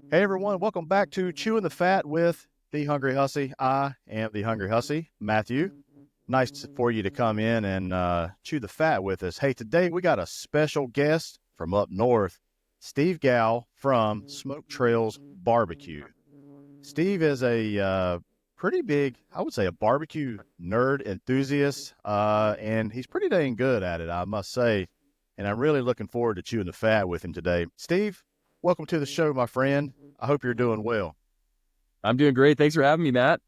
Hey everyone, welcome back to Chewing the Fat with the Hungry Hussey. I am the Hungry Hussey, Matthew. Nice for you to come in and chew the fat with us. Hey, today we got a special guest from up north, Steve Gow from Smoke Trails BBQ. Steve is a pretty big, I would say, a barbecue nerd enthusiast, and he's pretty dang good at it, I must say. And I'm really looking forward to chewing the fat with him today. Steve, welcome to the show, my friend. I hope you're doing well. I'm doing great. Thanks for having me, Matt.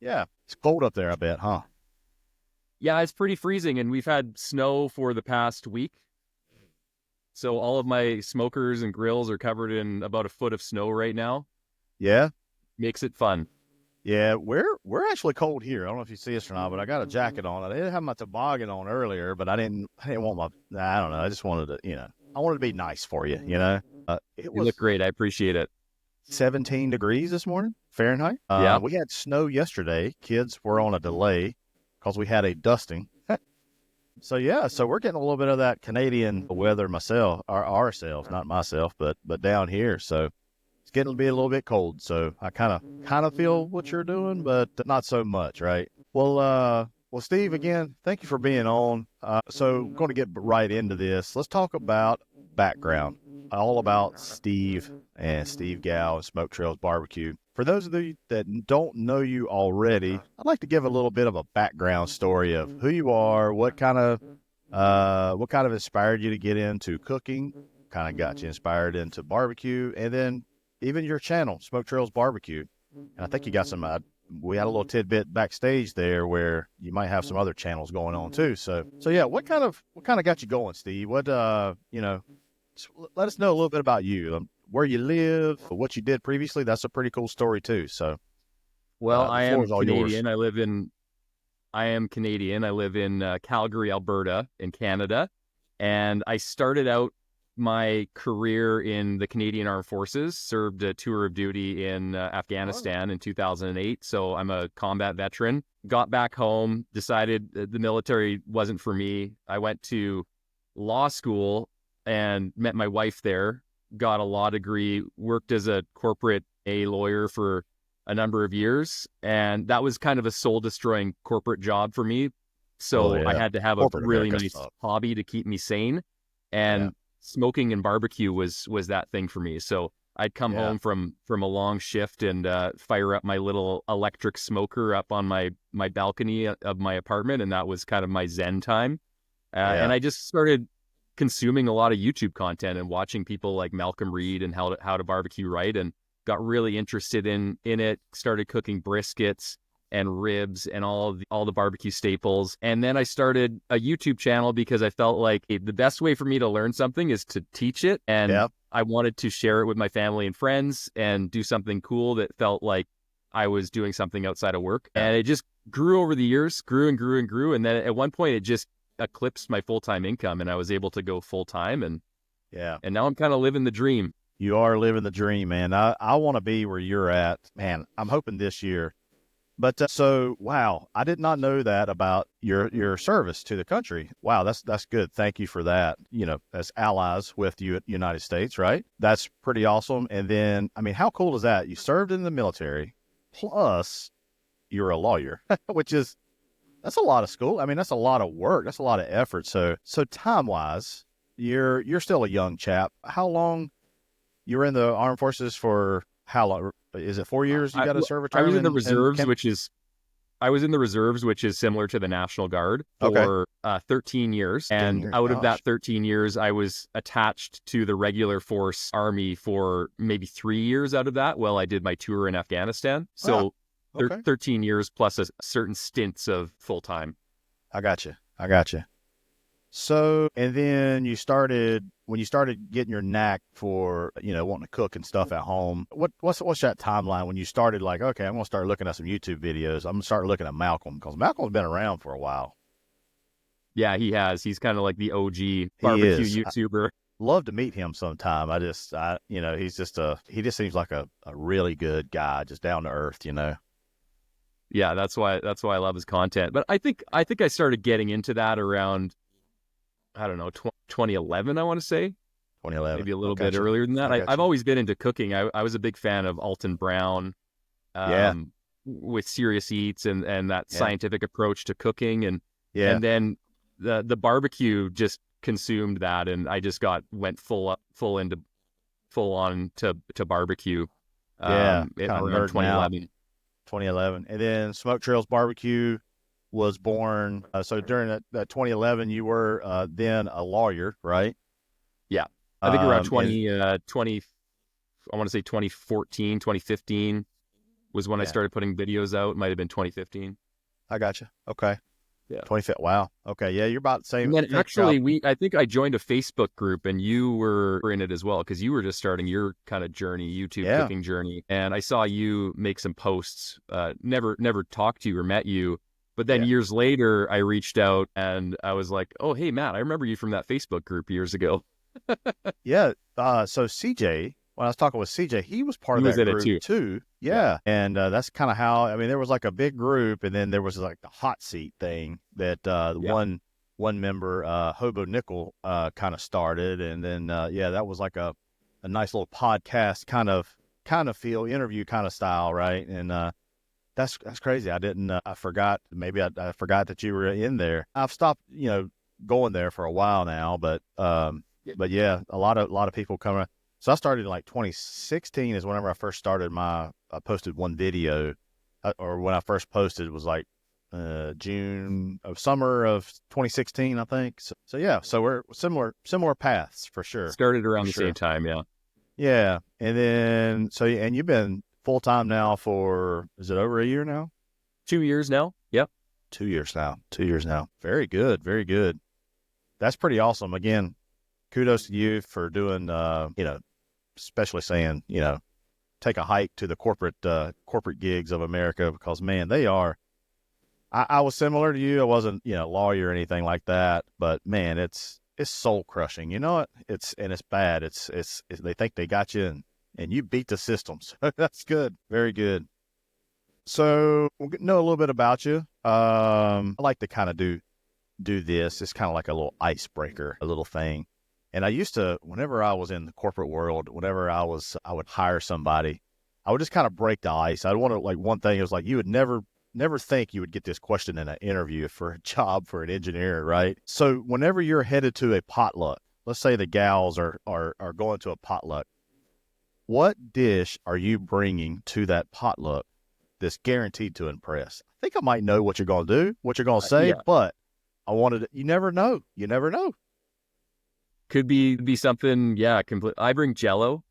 Yeah, it's cold up there, I bet, huh? Yeah, it's pretty freezing, and we've had snow for the past week. So all of my smokers and grills are covered in about a foot of snow right now. Yeah, Makes it fun. yeah, we're actually cold here. I don't know if you see us or not, but I got a jacket on. I didn't have my toboggan on earlier, but I didn't want my. I don't know. I just wanted to, I wanted to be nice for you. It You look was great. I appreciate it. 17 degrees this morning, Fahrenheit. Yeah. We had snow yesterday. Kids were on a delay because we had a dusting. So yeah, so we're getting a little bit of that Canadian weather myself, or ourselves, not myself, but down here. So it's getting to be a little bit cold. So I kind of feel what you're doing, but not so much, right? Well, Steve, again, thank you for being on. So I'm going to get right into this. Let's talk about background, all about Steve and Steve Gow and Smoke Trails BBQ. For those of you that don't know you already, I'd like to give a little bit of a background story of who you are, what kind of inspired you to get into cooking, kind of got you inspired into barbecue, and then even your channel, Smoke Trails BBQ. And I think you got some. We had a little tidbit backstage there where you might have some other channels going on too. So yeah, what kind of got you going, Steve? Let us know a little bit about you, where you live, what you did previously. That's a pretty cool story too. So Well, the floor is all yours. I am Canadian. I live in Calgary, Alberta, in Canada. And I started out my career in the Canadian Armed Forces, served a tour of duty in Afghanistan in 2008. So I'm a combat veteran. Got back home, decided the military wasn't for me. I went to law school and met my wife there, got a law degree, worked as a corporate A lawyer for a number of years. And that was kind of a soul destroying corporate job for me. Oh So I yeah, had to have a corporate really America nice stuff. hobby to keep me sane. Yeah, And smoking and barbecue was that thing for me. So I'd come yeah, home from a long shift and fire up my little electric smoker up on my balcony of my apartment, and that was kind of my zen time. And yeah, I just started consuming a lot of YouTube content and watching people like Malcolm Reed and how to barbecue right, and got really interested in it. Started cooking briskets and ribs and all the barbecue staples. And then I started a YouTube channel because I felt like the best way for me to learn something is to teach it, and yeah, I wanted to share it with my family and friends and do something cool that felt like I was doing something outside of work. yeah, And it just grew over the years, grew and grew and grew. And then at one point it just eclipsed my full-time income, and I was able to go full-time, yeah. and now I'm kind of living the dream. You are living the dream, man. I want to be where you're at, man. I'm hoping this year. But so, wow, I did not know that about your service to the country. Wow, that's good. Thank you for that. As allies with you, United States, right? That's pretty awesome. And then, I mean, how cool is that? You served in the military, plus you're a lawyer, which is that's a lot of school. I mean, that's a lot of work. That's a lot of effort. So time wise, you're still a young chap. How long you were in the armed forces for? How long is it? 4 years you I, got to serve a I was term in the and reserves, can I was in the reserves, which is similar to the National Guard, okay. for 13 years. 10 And years. out of that Gosh. 13 years, I was attached to the regular force Army for maybe 3 years out of that while I did my tour in Afghanistan. Ah, So okay. 13 years plus a certain stints of full time. I got you. I got you. So, and then when you started getting your knack for, wanting to cook and stuff at home, what's that timeline when you started like, okay, I'm going to start looking at some YouTube videos. I'm going to start looking at Malcolm because Malcolm's been around for a while. Yeah, he has. He's kind of like the OG He barbecue is. YouTuber. Love to meet him sometime. He just seems like a really good guy, just down to earth. Yeah, that's why I love his content. But I think I started getting into that around, I don't know, 2011, I want to say. 2011. maybe a little Okay, bit earlier than that. I got I've you. always been into cooking. I was a big fan of Alton Brown, Yeah, with Serious Eats and that yeah, scientific approach to cooking, yeah, and then the barbecue just consumed that, and I just went full on to barbecue, yeah. Kind of around nerding out. 2011. 2011, and then Smoke Trails BBQ was born. So during that 2011, you were then a lawyer, right? Yeah, I think around And 20, I want to say 2014, 2015 was when I yeah, started putting videos out. It might have been 2015. I got you. Okay, Yeah. 25th. Wow. Okay, yeah, you're about the And same then same crowd. actually, I think I joined a Facebook group and you were in it as well because you were just starting your kind of journey, YouTube Yeah, cooking journey. And I saw you make some posts, never talked to you or met you. But then yeah, years later, I reached out and I was like, oh, hey, Matt, I remember you from that Facebook group years ago. yeah. So CJ, when I was talking with CJ, he was part He of was that in it group too. too. Yeah. Yeah, and that's kind of how. I mean, there was like a big group, and then there was like the hot seat thing that Yeah. one member, Hobo Nickel, kind of started, and then yeah, that was like a nice little podcast kind of feel interview kind of style, right? And that's crazy. I didn't. I forgot. Maybe I forgot that you were in there. I've stopped, going there for a while now, but yeah, a lot of people come. So I started in like 2016 is whenever I first started I posted one video, or when I first posted was like summer of 2016, I think. So yeah, so we're similar paths for sure. Started For around the same sure. time. Yeah. Yeah. And then, and you've been full time now for, is it over a year now? 2 years now. Yep. 2 years now. 2 years now. Very good. Very good. That's pretty awesome. Again, kudos to you for doing, especially saying, take a hike to the corporate gigs of America, because man, they are, I was similar to you. I wasn't, lawyer or anything like that, but man, it's soul crushing. You know it. It's bad. It's they think they got you, and you beat the systems. That's good. Very good. So we'll know a little bit about you. I like to kind of do this. It's kind of like a little icebreaker, a little thing. And I used to, whenever I was in the corporate world, whenever I would hire somebody, I would just kind of break the ice. I'd want to, like, one thing, it was like, you would never think you would get this question in an interview for a job for an engineer, right? So whenever you're headed to a potluck, let's say the gals are going to a potluck, what dish are you bringing to that potluck that's guaranteed to impress? I think I might know what you're going to do, what you're going to say, Yeah. but you never know. You never know. Could be something. Yeah. I bring Jello.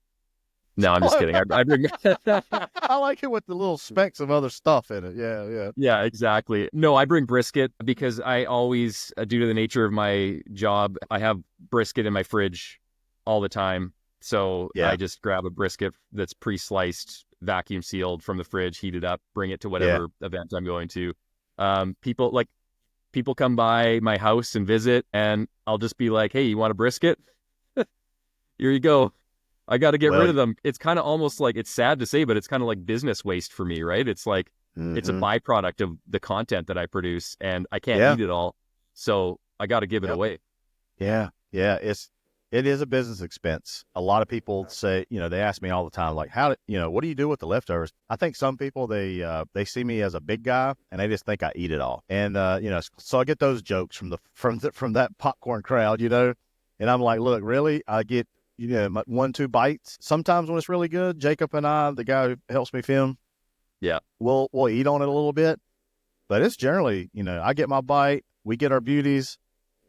No, I'm just kidding. I bring. I like it with the little specks of other stuff in it. Yeah, yeah. Yeah, exactly. No, I bring brisket because I always, due to the nature of my job, I have brisket in my fridge all the time. So Yeah, I just grab a brisket that's pre-sliced, vacuum sealed from the fridge, heat it up, bring it to yeah. whatever event I'm going to. People come by my house and visit, and I'll just be like, "Hey, you want a brisket? Here you go." I got to get rid Well, of them. It's kind of almost like, it's sad to say, but it's kind of like business waste for me, right? It's like, it's a mm-hmm. byproduct of the content that I produce, and I can't Yeah, eat it all. So I got to give it yep. away. Yeah, yeah. It is a business expense. A lot of people say, they ask me all the time, like, what do you do with the leftovers? I think some people, they see me as a big guy and they just think I eat it all. And so I get those jokes from that popcorn crowd, and I'm like, look, really, I get 1-2 bites. Sometimes when it's really good, Jacob and I, the guy who helps me film, Yeah. we'll eat on it a little bit, but it's generally, I get my bite, we get our beauties,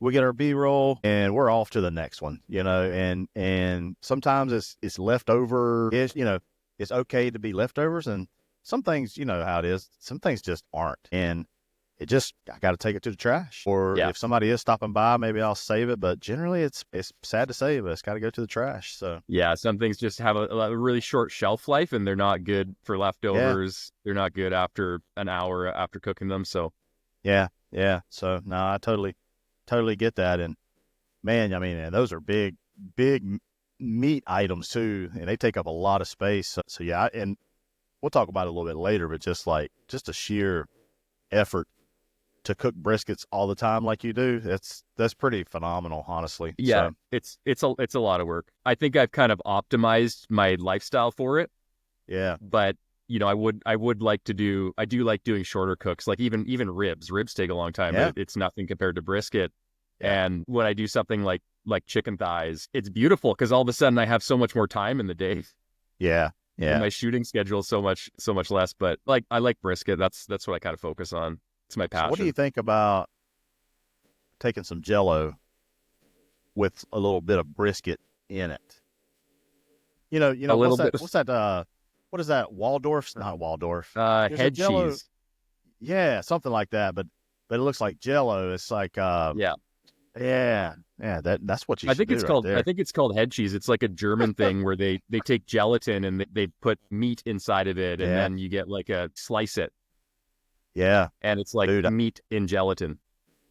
we get our B-roll, and we're off to the next one, and sometimes it's leftover. It's okay to be leftovers, and some things, you know how it is, some things just aren't, and I got to take it to the trash. Or Yeah. if somebody is stopping by, maybe I'll save it, but generally it's sad to say, but it's got to go to the trash. So Yeah. Some things just have a really short shelf life, and they're not good for yeah, leftovers. They're not good after an hour after cooking them. So yeah, yeah. So no, I totally get that. And man, I mean, and those are big meat items too, and they take up a lot of space. So yeah, and we'll talk about it a little bit later, but just the sheer effort to cook briskets all the time like you do, that's pretty phenomenal, honestly. Yeah, So, it's a lot of work. I think I've kind of optimized my lifestyle for it, yeah, but I would like to do. I do like doing shorter cooks, like even ribs. Ribs take a long time, yeah, but it's nothing compared to brisket. yeah, And when I do something like chicken thighs, it's beautiful because all of a sudden I have so much more time in the day, yeah, and yeah. my shooting schedule is so much less. But like I like brisket. That's what I kind of focus on. It's my So, what do you passion. think about taking some Jello with a little bit of brisket in it? A little bit what is that? Waldorf's not Waldorf. There's a head Jello, cheese. yeah, something like that, but it looks like Jello. It's like, Yeah. yeah, yeah, that's what you should do right I there. think it's called head cheese. It's like a German thing where they take gelatin and they put meat inside of it, and Yeah, then you get like a slice it, yeah, and it's like dude, meat in gelatin.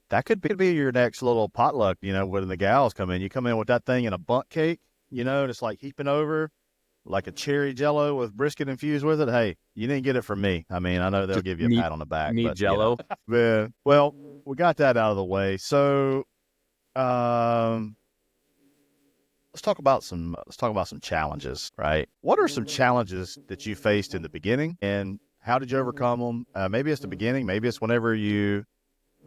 that could be your next little potluck. When the gals come in, you come in with that thing in a bundt cake, and it's like heaping over like a cherry Jello with brisket infused with it. Hey, you didn't get it from me. I mean, I know they'll Just give you a pat on the back, meat but jello. man, well, we got that out of the way. So, um, let's talk about some challenges, right? What are some challenges that you faced in the beginning, and how did you overcome them? Maybe it's the beginning, maybe it's whenever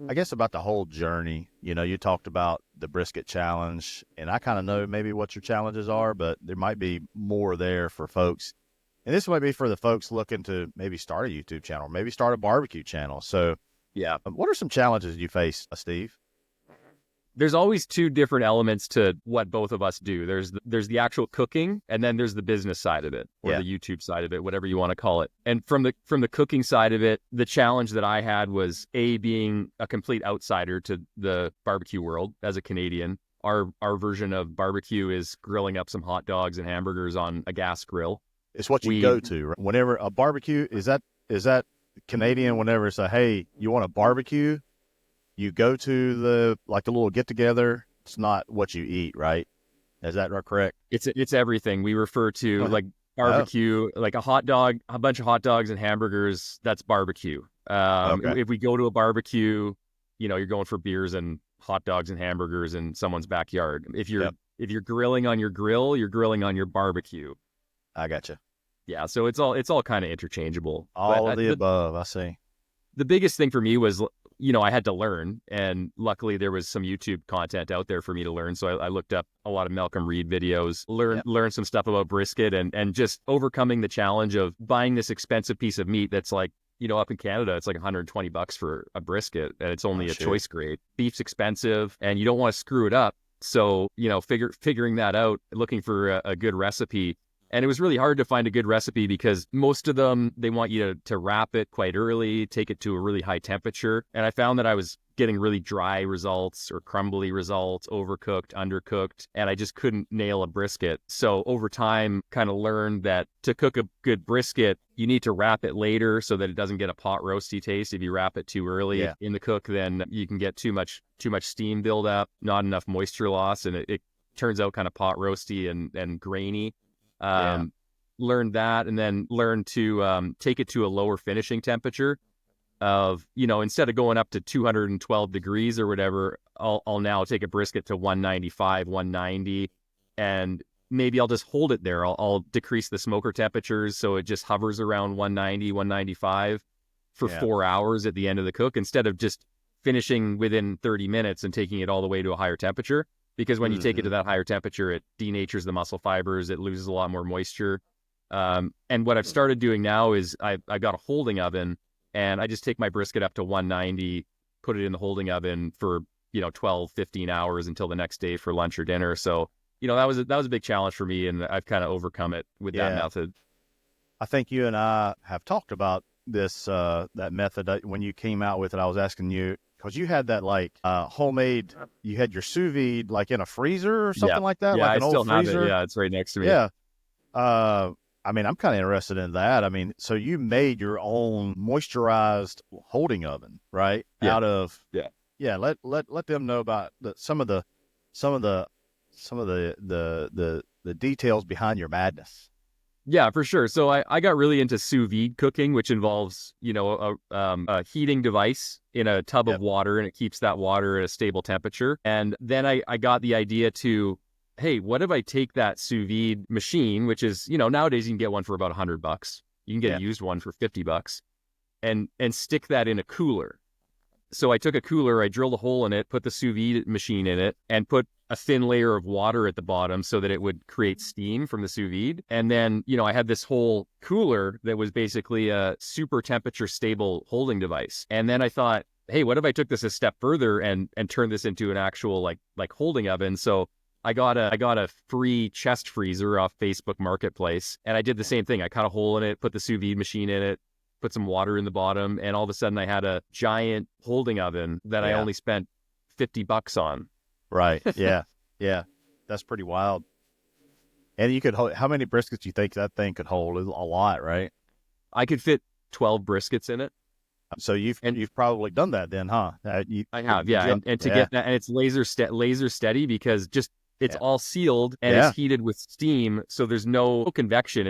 I guess about the whole journey. You talked about the brisket challenge, and I kind of know maybe what your challenges are, but there might be more there for folks. And this might be for the folks looking to maybe start a YouTube channel, maybe start a barbecue channel. So, Yeah. what are some challenges you face, Steve? There's always two different elements to what both of us do. There's the actual cooking, and then there's the business side of it, or Yeah. the YouTube side of it, whatever you want to call it. And from the cooking side of it, the challenge that I had was being a complete outsider to the barbecue world as a Canadian. Our version of barbecue is grilling up some hot dogs and hamburgers on a gas grill. It's what you We go to, right? Whenever a barbecue, is that Canadian? Whenever it's a, hey, you want a barbecue, you go to the little get together. It's not what you eat, right? Is that correct? It's everything. We refer to like Oh, barbecue, like a hot dog, a bunch of hot dogs and hamburgers. That's barbecue. okay. If we go to a barbecue, you're going for beers and hot dogs and hamburgers in someone's backyard. Yep. If you're grilling on your grill, you're grilling on your barbecue. I got you. Yeah, so it's all kind of interchangeable. But All of the above. I see. the biggest thing for me was, I had to learn, and luckily there was some YouTube content out there for me to learn. So I looked up a lot of Malcolm Reed videos, learn some stuff about brisket, and just overcoming the challenge of buying this expensive piece of meat that's like, up in Canada, it's like $120 for a brisket, and it's only a choice grade. Beef's expensive, and you don't want to screw it up. So, figuring that out, looking for a good recipe. And it was really hard to find a good recipe because most of them, they want you to wrap it quite early, take it to a really high temperature. And I found that I was getting really dry results or crumbly results, overcooked, undercooked, and I just couldn't nail a brisket. So over time, kind of learned that to cook a good brisket, you need to wrap it later so that it doesn't get a pot roasty taste. If you wrap it too early in the cook, then you can get too much steam buildup, not enough moisture loss, and it turns out kind of pot roasty and grainy. Learned that, and then learned to take it to a lower finishing temperature of, instead of going up to 212 degrees or whatever, I'll now take a brisket to 195, 190, and maybe I'll just hold it there. I'll decrease the smoker temperatures so it just hovers around 190, 195 for 4 hours at the end of the cook, instead of just finishing within 30 minutes and taking it all the way to a higher temperature. Because when you take it to that higher temperature, it denatures the muscle fibers, it loses a lot more moisture. And what I've started doing now is I've got a holding oven, and I just take my brisket up to 190, put it in the holding oven for 12, 15 hours until the next day for lunch or dinner. So that was a big challenge for me, and I've kind of overcome it with that method. I think you and I have talked about this that method when you came out with it. I was asking you because you had that homemade. You had your sous vide in a freezer or something like that, Yeah, an I old still have freezer. it. Yeah, it's right next to me. Yeah. I mean, I'm kind of interested in that. I mean, so you made your own moisturized holding oven, right? Yeah. Out of yeah. Let them know about some of the details behind your madness. Yeah, for sure. So I got really into sous vide cooking, which involves, a heating device in a tub of Yep. water, and it keeps that water at a stable temperature. And then I got the idea to, hey, what if I take that sous vide machine, which is, nowadays you can get one for about $100. You can get a Yeah. used one for $50, and stick that in a cooler. So I took a cooler, I drilled a hole in it, put the sous vide machine in it, and put a thin layer of water at the bottom so that it would create steam from the sous vide. And then, I had this whole cooler that was basically a super temperature stable holding device. And then I thought, hey, what if I took this a step further and turned this into an actual like holding oven? So I got a free chest freezer off Facebook Marketplace, and I did the same thing. I cut a hole in it, put the sous vide machine in it, put some water in the bottom, and all of a sudden I had a giant holding oven that I Yeah. only spent $50 on. Right. Yeah. Yeah. That's pretty wild. And you could hold, how many briskets do you think that thing could hold? A lot, right? I could fit 12 briskets in it. So And you've probably done that then, huh? I have, Did yeah. you? And to Yeah. get that, and it's laser steady because just it's Yeah. all sealed and Yeah. it's heated with steam. So there's no convection.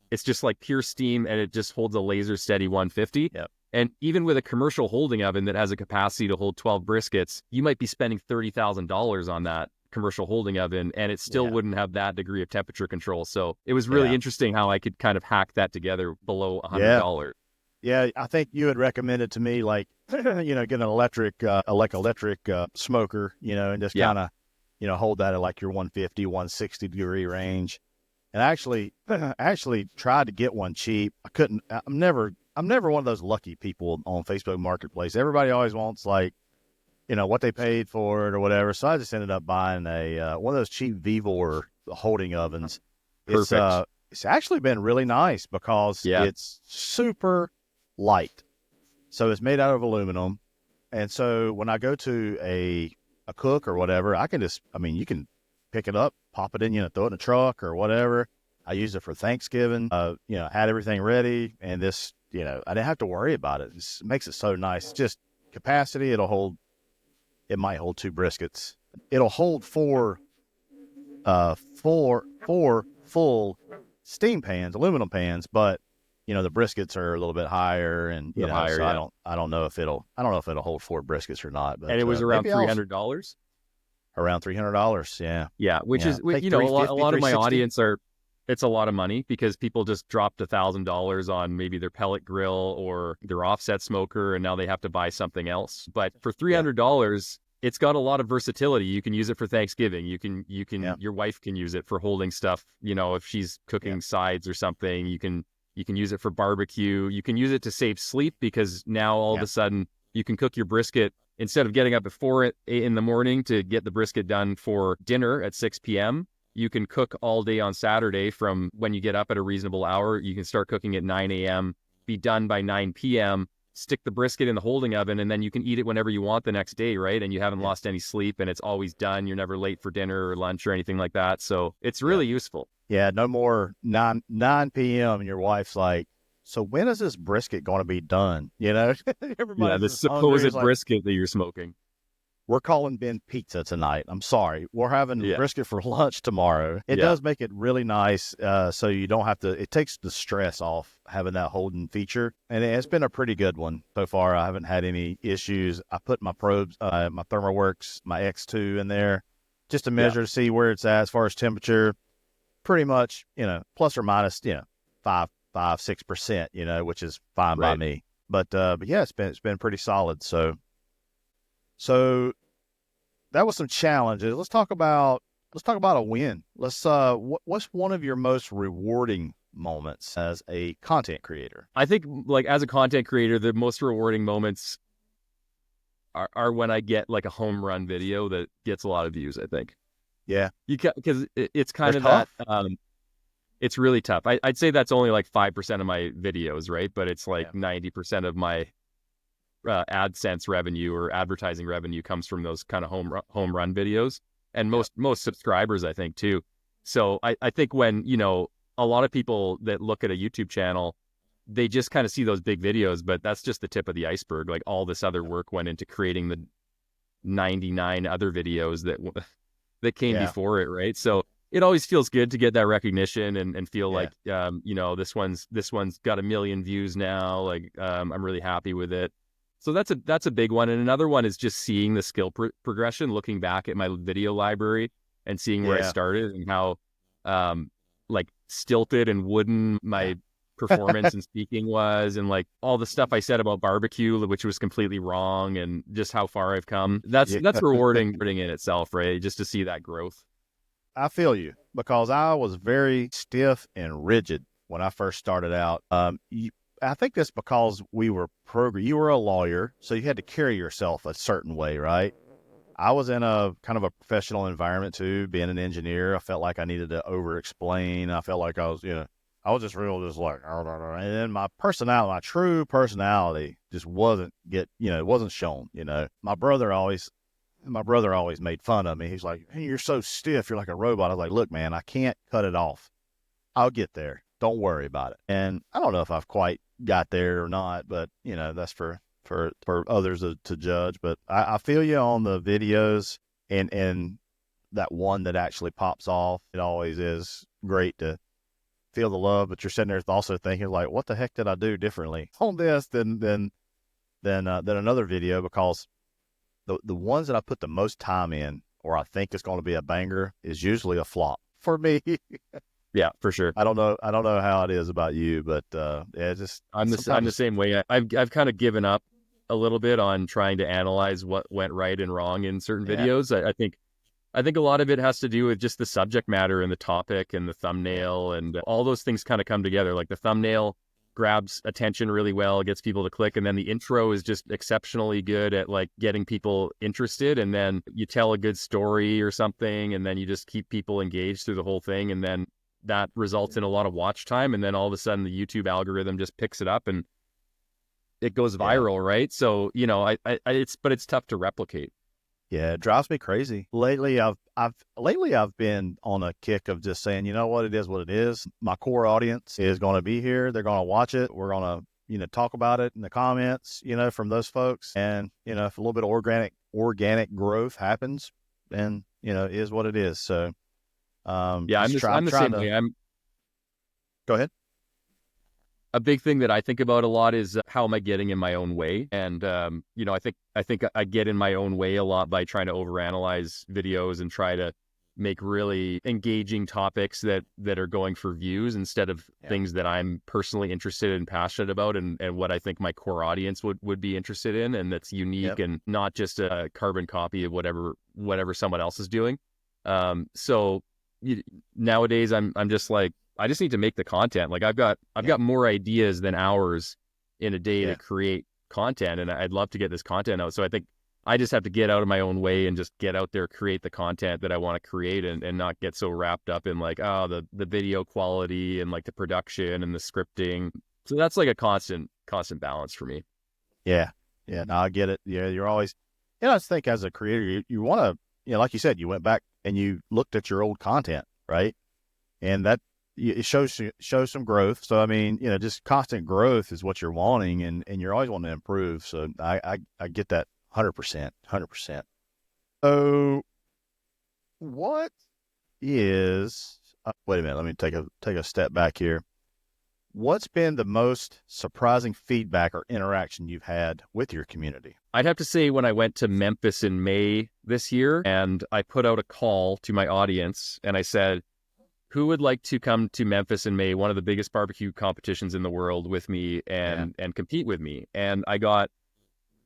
It's just like pure steam, and it just holds a laser steady 150. Yep. And even with a commercial holding oven that has a capacity to hold 12 briskets, you might be spending $30,000 on that commercial holding oven, and it still Yeah. wouldn't have that degree of temperature control. So it was really Yeah. interesting how I could kind of hack that together below Yeah. $100. Yeah. I think you had recommended to me, like, get an electric smoker, and just Yeah. kind of, hold that at like your 150, 160 degree range. And I actually tried to get one cheap. I couldn't. I'm never one of those lucky people on Facebook Marketplace. Everybody always wants, like, what they paid for it or whatever. So I just ended up buying a one of those cheap Vivor holding ovens. Perfect. It's actually been really nice because Yeah. it's super light. So it's made out of aluminum. And so when I go to a cook or whatever, you can pick it up, pop it in, throw it in a truck or whatever. I used it for Thanksgiving, had everything ready, and this, I didn't have to worry about it. It makes it so nice. Just capacity, it might hold 2 briskets. It'll hold four full steam pans, aluminum pans, but the briskets are a little bit higher, and Higher, so yeah. I don't know if it'll hold 4 briskets or not. But And it was around maybe $300. around $300. Yeah, Yeah, which yeah. is, I think a lot 350, of my 360. audience it's a lot of money because people just dropped $1,000 on maybe their pellet grill or their offset smoker, and now they have to buy something else. But for $300, it's got a lot of versatility. You can use it for Thanksgiving. Your wife can use it for holding stuff. If she's cooking sides or something, you can use it for barbecue. You can use it to save sleep because now all of a sudden you can cook your brisket instead of getting up at 4 in the morning to get the brisket done for dinner at 6 p.m. You can cook all day on Saturday from when you get up at a reasonable hour. You can start cooking at 9 a.m., be done by 9 p.m., stick the brisket in the holding oven, and then you can eat it whenever you want the next day, right? And you haven't lost any sleep, and it's always done. You're never late for dinner or lunch or anything like that. So it's really useful. Yeah, no more 9 p.m. and your wife's like, so when is this brisket going to be done? Everybody's The just hungry. supposed It's like, brisket that you're smoking. we're calling Ben pizza tonight. I'm sorry. We're having brisket for lunch tomorrow. It does make it really nice, so you don't have to, it takes the stress off having that holding feature. And it's been a pretty good one so far. I haven't had any issues. I put my probes, my ThermoWorks, my X2 in there just to measure to see where it's at as far as temperature. Pretty much, plus or minus, 5-6%, which is fine by me. But yeah, it's been pretty solid. So that was some challenges. Let's talk about a win. What's one of your most rewarding moments as a content creator? I think, like, as a content creator, the most rewarding moments are when I get like a home run video that gets a lot of views. I think. Yeah, because it's kind They're of tough. that. It's really tough. I'd say that's only like 5% of my videos, right? But it's like 90% of my AdSense revenue or advertising revenue comes from those kind of home run videos, and most subscribers, I think, too. So I think when a lot of people that look at a YouTube channel, they just kind of see those big videos, but that's just the tip of the iceberg. Like, all this other work went into creating the 99 other videos that came before it, right? So it always feels good to get that recognition and feel Yeah. like, this one's got 1 million views now. Like, I'm really happy with it. So that's a big one. And another one is just seeing the skill progression, looking back at my video library and seeing where I Yeah. started and how, like stilted and wooden Yeah. my performance and speaking was, and like all the stuff I said about barbecue, which was completely wrong, and just how far I've come. Yeah. That's rewarding in itself, right? Just to see that growth. I feel you because I was very stiff and rigid when I first started out. I think that's because we were you were a lawyer, so you had to carry yourself a certain way, right? I was in a kind of a professional environment too, being an engineer. I felt like I needed to over explain. I felt like I was, I was just real, just like, and then my personality, my true personality just it wasn't shown, my brother always made fun of me. He's like, hey, you're so stiff. You're like a robot. I was like, look, man, I can't cut it off. I'll get there. Don't worry about it. And I don't know if I've quite got there or not, but that's for others to judge. But I feel you on the videos and that one that actually pops off. It always is great to feel the love, but you're sitting there also thinking like, what the heck did I do differently on this than another video? Because the ones that I put the most time in, or I think it's going to be a banger, is usually a flop for me. Yeah, for sure. I don't know how it is about you, but just I'm the same way. I've kind of given up a little bit on trying to analyze what went right and wrong in certain yeah, videos. I think a lot of it has to do with just the subject matter and the topic and the thumbnail, and all those things kind of come together. Like the thumbnail grabs attention really well, gets people to click, and then the intro is just exceptionally good at like getting people interested, and then you tell a good story or something, and then you just keep people engaged through the whole thing, and then that results in a lot of watch time, and then all of a sudden the YouTube algorithm just picks it up and it goes yeah. viral, right? So, it's tough to replicate. Yeah, it drives me crazy. Lately I've been on a kick of just saying, you know what, it is what it is. My core audience is going to be here. They're going to watch it. We're going to, talk about it in the comments, from those folks. And, if a little bit of organic growth happens, then, it is what it is. So, Yeah, I'm the trying same to way. go ahead. A big thing that I think about a lot is how am I getting in my own way? And I think I get in my own way a lot by trying to overanalyze videos and try to make really engaging topics that are going for views instead of Yeah. things that I'm personally interested and passionate about, and what I think my core audience would be interested in, and that's unique Yep. and not just a carbon copy of whatever someone else is doing. So nowadays I'm just like, I just need to make the content. Like I've got more ideas than hours in a day to Yeah. create content, and I'd love to get this content out. So I think I just have to get out of my own way and just get out there, create the content that I want to create, and not get so wrapped up in like, the video quality and like the production and the scripting. So that's like a constant balance for me. Yeah. Yeah. No, I get it. Yeah. You're always, I just think as a creator, you want to, like you said, you went back and you looked at your old content, right? And that, it shows some growth. So, I mean, just constant growth is what you're wanting, and you're always wanting to improve. So I get that 100%, 100%. So what is, wait a minute, let me take a step back here. What's been the most surprising feedback or interaction you've had with your community? I'd have to say when I went to Memphis in May this year, and I put out a call to my audience and I said, who would like to come to Memphis in May, one of the biggest barbecue competitions in the world, with me and compete with me? And I got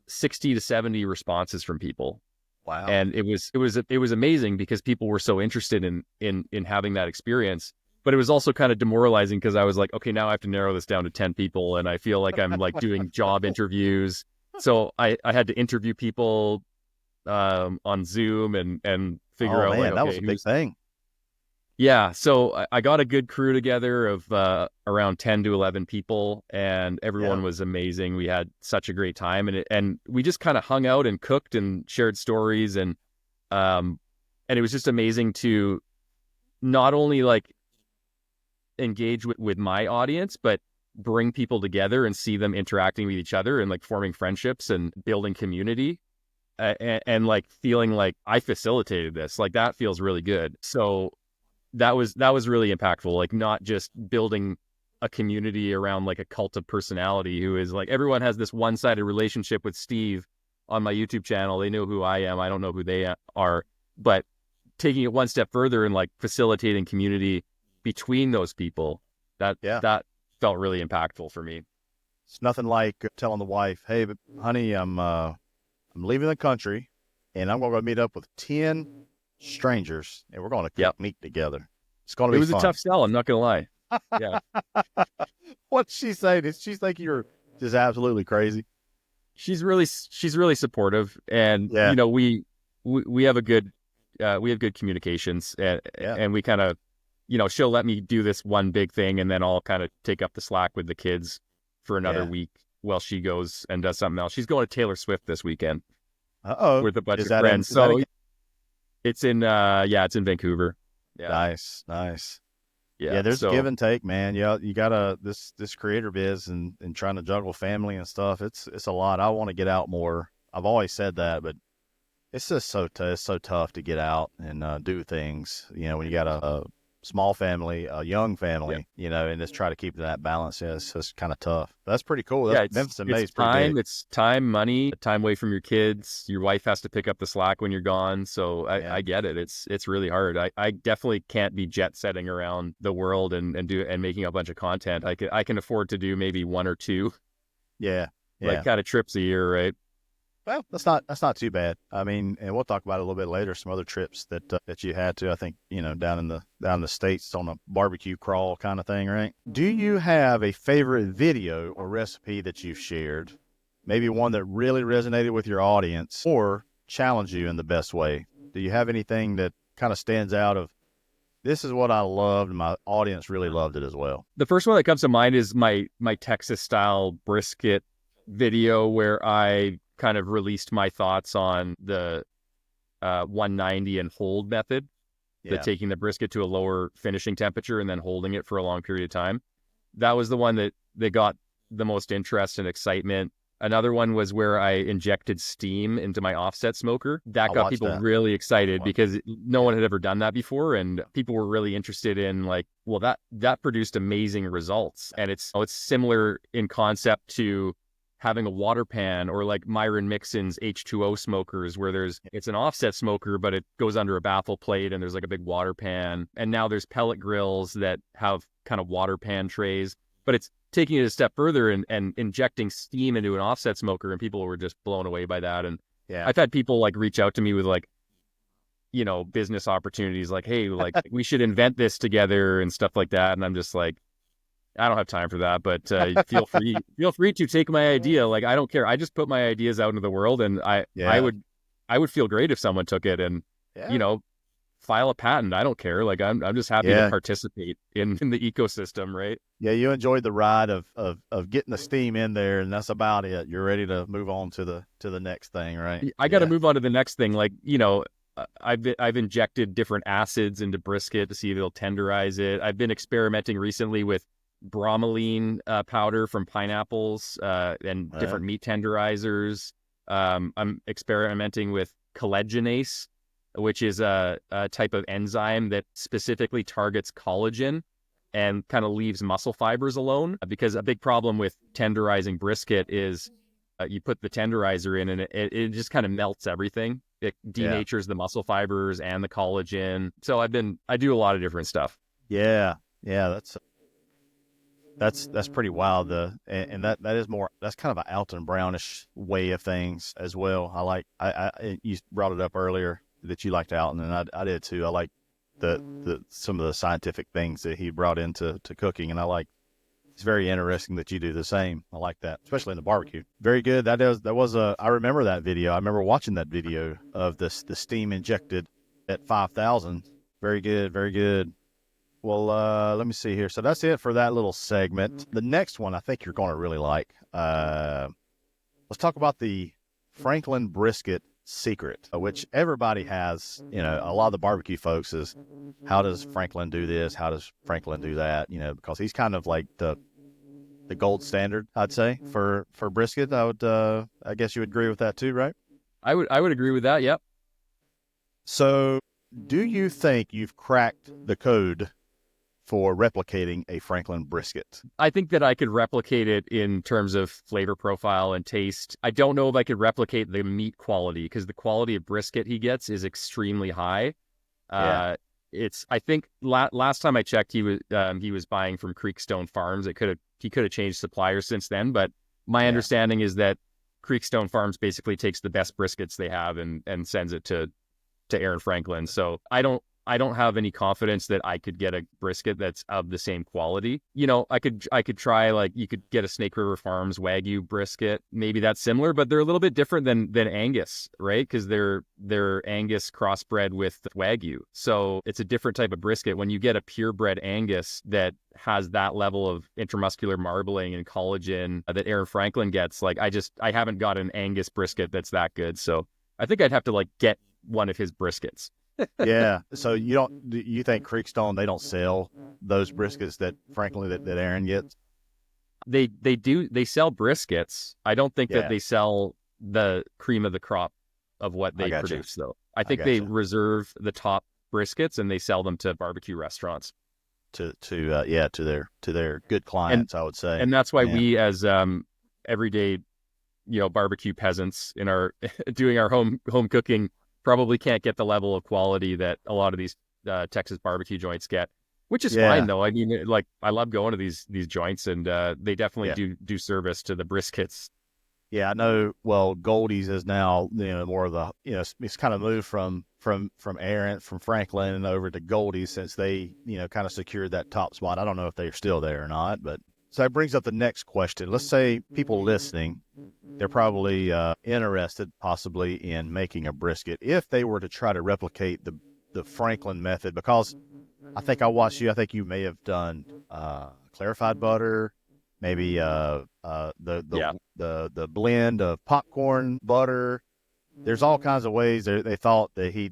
60 to 70 responses from people. Wow. And it was amazing because people were so interested in having that experience. But it was also kind of demoralizing because I was like, okay, now I have to narrow this down to 10 people, and I feel like I'm like doing job interviews. So I had to interview people on Zoom and figure out, man, like, that okay, was a big thing. Yeah, so I got a good crew together of around 10 to 11 people, and everyone Yeah. was amazing. We had such a great time, and we just kind of hung out and cooked and shared stories, and it was just amazing to not only like engage with my audience, but bring people together and see them interacting with each other and like forming friendships and building community, and like feeling like I facilitated this. Like that feels really good. So that was really impactful. Like, not just building a community around like a cult of personality who is like, everyone has this one-sided relationship with Steve on my YouTube channel. They know who I am. I don't know who they are. But taking it one step further and like facilitating community between those people, that felt really impactful for me. It's nothing like telling the wife, "Hey, honey, I'm leaving the country, and I'm going to go meet up with 10 strangers, and we're going to cook meat together. It's going to be fun." It was a tough sell, I'm not going to lie. Yeah. What's she saying? Did she think you're just absolutely crazy? She's really supportive, and you know, we have a good communications, and we kind of, you know, she'll let me do this one big thing, and then I'll kind of take up the slack with the kids for another week while she goes and does something else. She's going to Taylor Swift this weekend. With a bunch of friends. So it's in it's in Vancouver. Yeah. Nice. Yeah, there's give and take, man. Yeah, you gotta this creator biz and trying to juggle family and stuff. It's a lot. I want to get out more. I've always said that, but it's just so tough to get out and do things. You know, when you got a small family, a young family, you know, and just try to keep that balance. Yeah, it's just kind of tough. That's pretty cool. Memphis and May's pretty big. It's time, money, time away from your kids. Your wife has to pick up the slack when you're gone. So I get it. It's really hard. I definitely can't be jet setting around the world and making a bunch of content. I can afford to do maybe one or two. Like kind of trips a year, right? Well, that's not too bad. I mean, and we'll talk about it a little bit later. Some other trips that you had to, I think, you know, down in the States on a barbecue crawl kind of thing, right? Do you have a favorite video or recipe that you've shared? Maybe one that really resonated with your audience or challenged you in the best way? Do you have anything that kind of stands out of, this is what I loved, and my audience really loved it as well? The first one that comes to mind is my Texas style brisket video, where I kind of released my thoughts on the 190 and hold method, taking the brisket to a lower finishing temperature and then holding it for a long period of time. That was the one that got the most interest and excitement. Another one was where I injected steam into my offset smoker. That got people really excited because no one had ever done that before, and people were really interested in, like, well, that produced amazing results. And it's similar in concept to having a water pan, or like Myron Mixon's H2O smokers, where it's an offset smoker, but it goes under a baffle plate and there's like a big water pan. And now there's pellet grills that have kind of water pan trays, but it's taking it a step further and injecting steam into an offset smoker, and people were just blown away by that. And I've had people like reach out to me with, like, you know, business opportunities, like, hey, like we should invent this together and stuff like that. And I'm just like, I don't have time for that, but feel free to take my idea. Like, I don't care. I just put my ideas out into the world, and I would feel great if someone took it and, you know, file a patent. I don't care. Like, I'm just happy to participate in the ecosystem, right? Yeah, you enjoyed the ride of getting the steam in there, and that's about it. You're ready to move on to the next thing, right? I got to move on to the next thing. Like, you know, I've injected different acids into brisket to see if it'll tenderize it. I've been experimenting recently with bromelain powder from pineapples and different meat tenderizers. I'm experimenting with collagenase, which is a type of enzyme that specifically targets collagen and kind of leaves muscle fibers alone. Because a big problem with tenderizing brisket is you put the tenderizer in and it just kind of melts everything. It denatures the muscle fibers and the collagen. So I do a lot of different stuff. Yeah, that's pretty wild. And that is more, that's kind of an Alton Brownish way of things as well. You brought it up earlier that you liked Alton, and I did too. I like the some of the scientific things that he brought into cooking, and it's very interesting that you do the same. I like that, especially in the barbecue. Very good. I remember that video. I remember watching that video of the steam injected at 5,000. Very good, very good. Well, let me see here. So that's it for that little segment. The next one I think you're going to really like. Let's talk about the Franklin brisket secret, which everybody has. You know, a lot of the barbecue folks is, how does Franklin do this? How does Franklin do that? You know, because he's kind of like the gold standard, I'd say, for brisket. I guess you would agree with that too, right? I would agree with that. Yep. So do you think you've cracked the code for replicating a Franklin brisket? I think that I could replicate it in terms of flavor profile and taste. I don't know if I could replicate the meat quality because the quality of brisket he gets is extremely high. Yeah. I think last time I checked, he was buying from Creekstone Farms. He could have changed suppliers since then, but my understanding is that Creekstone Farms basically takes the best briskets they have and sends it to Aaron Franklin. So I don't have any confidence that I could get a brisket that's of the same quality. You know, I could try, like, you could get a Snake River Farms Wagyu brisket. Maybe that's similar, but they're a little bit different than Angus, right? Because they're Angus crossbred with Wagyu. So it's a different type of brisket. When you get a purebred Angus that has that level of intramuscular marbling and collagen that Aaron Franklin gets, like, I haven't got an Angus brisket that's that good. So I think I'd have to, like, get one of his briskets. Yeah. So you think Creekstone, they don't sell those briskets that frankly that Aaron gets? They sell briskets. I don't think that they sell the cream of the crop of what they produce, though. I think they reserve the top briskets and they sell them to barbecue restaurants. To their good clients, I would say. And that's why we, as everyday, barbecue peasants in our doing our home cooking, probably can't get the level of quality that a lot of these Texas barbecue joints get, which is fine, though. I mean, like, I love going to these joints, and they definitely do service to the briskets. Yeah, I know. Well, Goldie's is now, more of the, it's kind of moved from Franklin and over to Goldie's since they, kind of secured that top spot. I don't know if they're still there or not, but so that brings up the next question. Let's say people listening, they're probably interested possibly in making a brisket if they were to try to replicate the Franklin method, because I think I watched you. I think you may have done clarified butter, maybe the blend of popcorn butter. There's all kinds of ways. They thought that he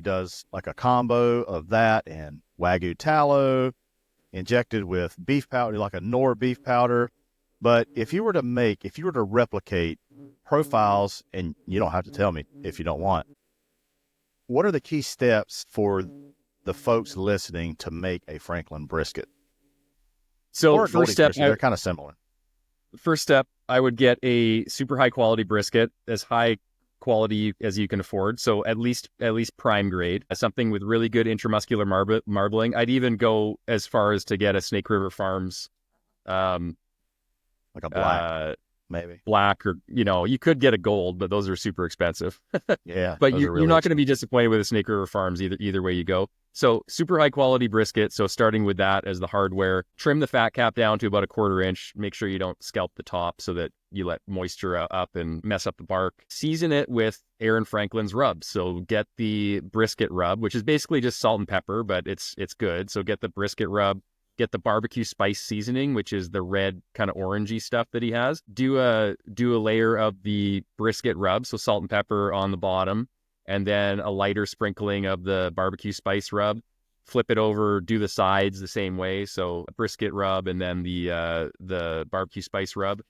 does like a combo of that and Wagyu tallow injected with beef powder, like a Knorr beef powder. But if you were to replicate profiles, and you don't have to tell me if you don't want, what are the key steps for the folks listening to make a Franklin brisket? So first step, they're kind of similar. First step, I would get a super high quality brisket, as high quality as you can afford. So at least prime grade, something with really good intramuscular marbling. I'd even go as far as to get a Snake River Farms, like a black, maybe black, or you could get a gold, but those are super expensive. Yeah, but you're not going to be disappointed with a Snake River Farms either way you go. So super high quality brisket. So starting with that as the hardware, trim the fat cap down to about 1/4 inch. Make sure you don't scalp the top so that you let moisture up and mess up the bark. Season it with Aaron Franklin's rub. So get the brisket rub, which is basically just salt and pepper, but it's good. So get the brisket rub, get the barbecue spice seasoning, which is the red kind of orangey stuff that he has. Do a layer of the brisket rub, so salt and pepper on the bottom, and then a lighter sprinkling of the barbecue spice rub. Flip it over, do the sides the same way. So a brisket rub and then the barbecue spice rub,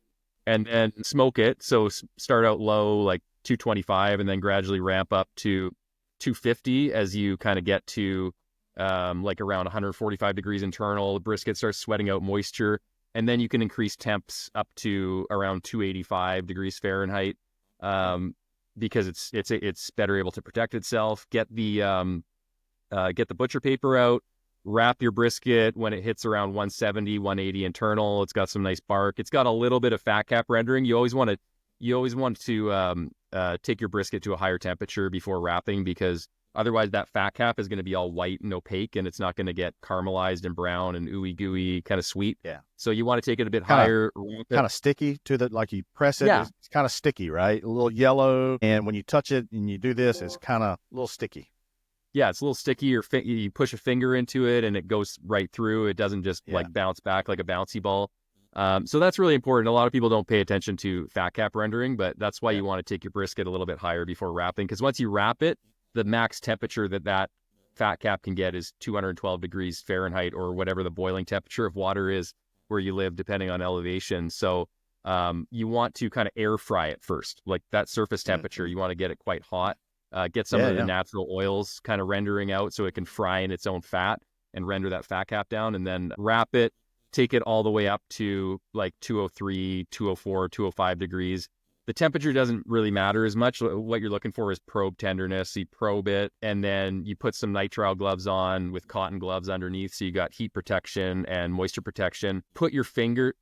and then smoke it. So start out low, like 225, and then gradually ramp up to 250 as you kind of get to like around 145 degrees internal. The brisket starts sweating out moisture, and then you can increase temps up to around 285 degrees Fahrenheit. Because it's better able to protect itself. Get the butcher paper out, wrap your brisket when it hits around 170, 180 internal. It's got some nice bark. It's got a little bit of fat cap rendering. You always want to take your brisket to a higher temperature before wrapping, because otherwise that fat cap is going to be all white and opaque, and it's not going to get caramelized and brown and ooey gooey kind of sweet. Yeah. So you want to take it a bit higher. Kind of sticky to like you press it. Yeah. It's kind of sticky, right? A little yellow. And when you touch it and you do this, it's kind of a little sticky. Yeah, it's a little sticky. You push a finger into it and it goes right through. It doesn't just like bounce back like a bouncy ball. So that's really important. A lot of people don't pay attention to fat cap rendering, but that's why you want to take your brisket a little bit higher before wrapping, because once you wrap it, the max temperature that fat cap can get is 212 degrees Fahrenheit, or whatever the boiling temperature of water is where you live, depending on elevation. So you want to kind of air fry it first, like that surface temperature. You want to get it quite hot. get some Yeah, of the yeah. natural oils kind of rendering out so it can fry in its own fat and render that fat cap down, and then wrap it, take it all the way up to like 203, 204, 205 degrees. The temperature doesn't really matter as much. What you're looking for is probe tenderness. You probe it, and then you put some nitrile gloves on with cotton gloves underneath, so you got heat protection and moisture protection. Put your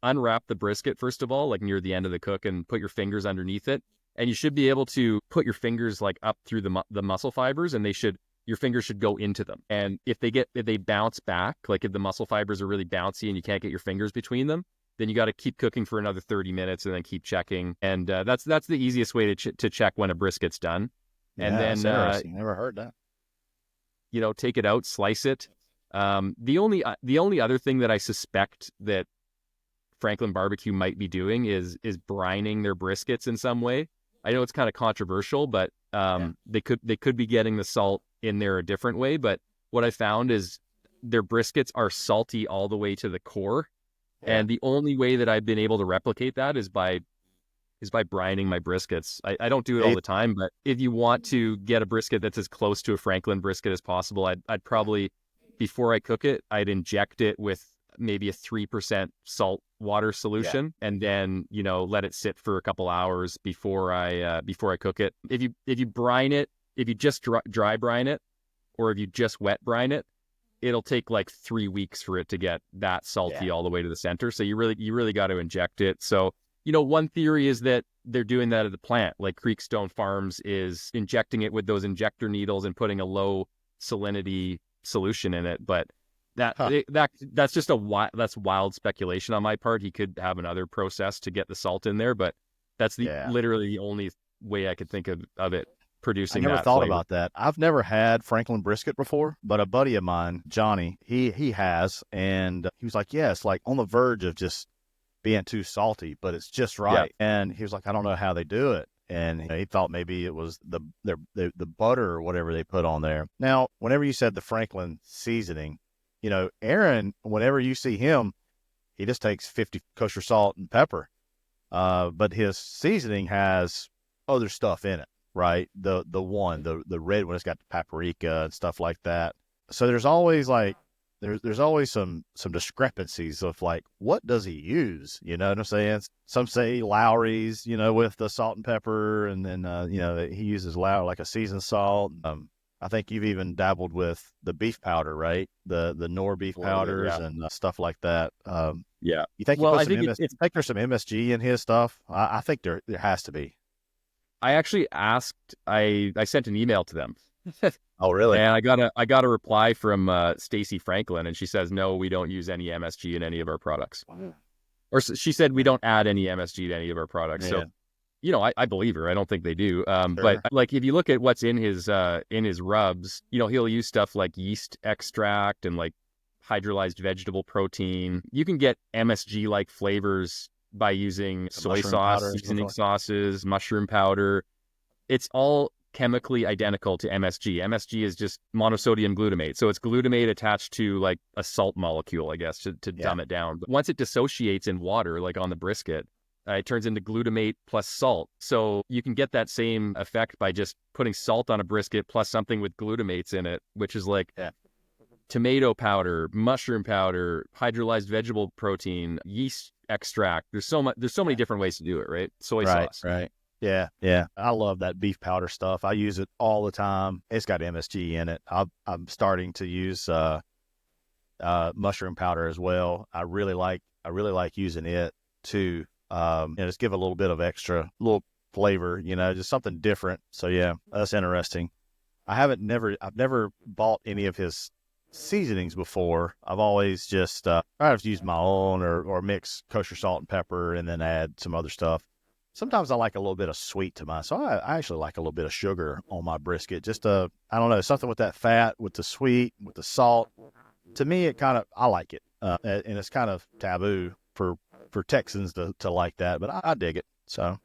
unwrap the brisket, first of all, like near the end of the cook, and put your fingers underneath it. And you should be able to put your fingers like up through the muscle fibers, and your fingers should go into them. And if they bounce back, like if the muscle fibers are really bouncy and you can't get your fingers between them, then you got to keep cooking for another 30 minutes and then keep checking. And that's the easiest way to check when a brisket's done. And Yeah, then that's interesting. Never heard that. take it out, slice it. The only other thing that I suspect that Franklin Barbecue might be doing is brining their briskets in some way. I know it's kind of controversial, but they could be getting the salt in there a different way. But what I found is their briskets are salty all the way to the core. Yeah. And the only way that I've been able to replicate that is by brining my briskets. I don't do it all the time, but if you want to get a brisket that's as close to a Franklin brisket as possible, I'd probably, before I cook it, I'd inject it with maybe a 3% salt water solution, and then let it sit for a couple hours before I cook it. If you brine it, if you just dry brine it, or if you just wet brine it, it'll take like 3 weeks for it to get that salty all the way to the center. So you really got to inject it. So one theory is that they're doing that at the plant, like Creekstone Farms is injecting it with those injector needles and putting a low salinity solution in it, but that's just that's wild speculation on my part. He could have another process to get the salt in there, but that's literally the only way I could think of it producing. I never that thought flavor. about that. I've never had Franklin brisket before, but a buddy of mine, Johnny, he has, and he was like, yeah, it's like on the verge of just being too salty, but it's just right. Yeah. And he was like, I don't know how they do it. And he thought maybe it was the butter or whatever they put on there. Now, whenever you said the Franklin seasoning, Aaron, whenever you see him, he just takes 50 kosher salt and pepper. But his seasoning has other stuff in it, right? The red one, it's got the paprika and stuff like that. So there's always there's always some discrepancies of like, what does he use? You know what I'm saying? Some say Lowry's, with the salt and pepper, and then he uses Lowry like a seasoned salt. I think you've even dabbled with the beef powder, right? The Nor beef powders and stuff like that. You think there's some MSG in his stuff? I think there has to be. I actually asked. I sent an email to them. Oh, really? And I got a reply from Stacy Franklin, and she says, no, we don't use any MSG in any of our products. Wow. Or she said we don't add any MSG to any of our products. Yeah. So, I believe her. I don't think they do. Sure. But like if you look at what's in his rubs, he'll use stuff like yeast extract and like hydrolyzed vegetable protein. You can get MSG like flavors by using soy sauce, seasoning sauces, mushroom powder. It's all chemically identical to MSG. MSG is just monosodium glutamate. So it's glutamate attached to like a salt molecule, I guess, to dumb it down. But once it dissociates in water, like on the brisket, it turns into glutamate plus salt. So you can get that same effect by just putting salt on a brisket plus something with glutamates in it, which is like tomato powder, mushroom powder, hydrolyzed vegetable protein, yeast extract. There's so many different ways to do it, right? Soy sauce. Right. Yeah. I love that beef powder stuff. I use it all the time. It's got MSG in it. I'm starting to use mushroom powder as well. I really like using it too. Just give a little bit of extra little flavor, just something different. So yeah, that's interesting. I've never bought any of his seasonings before. I've always just I've used my own or mix kosher salt and pepper and then add some other stuff. Sometimes I like a little bit of sweet to mine, so I actually like a little bit of sugar on my brisket. Just I don't know, something with that fat, with the sweet, with the salt. To me, I like it, and it's kind of taboo for Texans to like that, but I dig it. So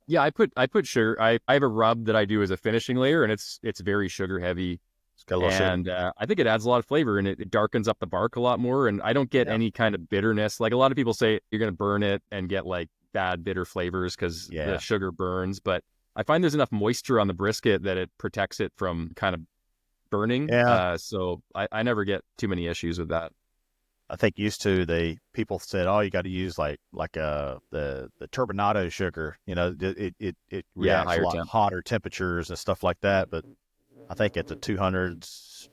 yeah, I put sugar. I have a rub that I do as a finishing layer, and it's very sugar heavy. It's got a little sugar. I think it adds a lot of flavor, and it darkens up the bark a lot more. And I don't get any kind of bitterness. Like a lot of people say, you're going to burn it and get like bad bitter flavors because the sugar burns. But I find there's enough moisture on the brisket that it protects it from kind of burning. Yeah. So I never get too many issues with that. I think used to people said, oh, you got to use the turbinado sugar. You know, it Yeah, reacts a higher lot temp. hotter temperatures and stuff like that. But I think at the 200s,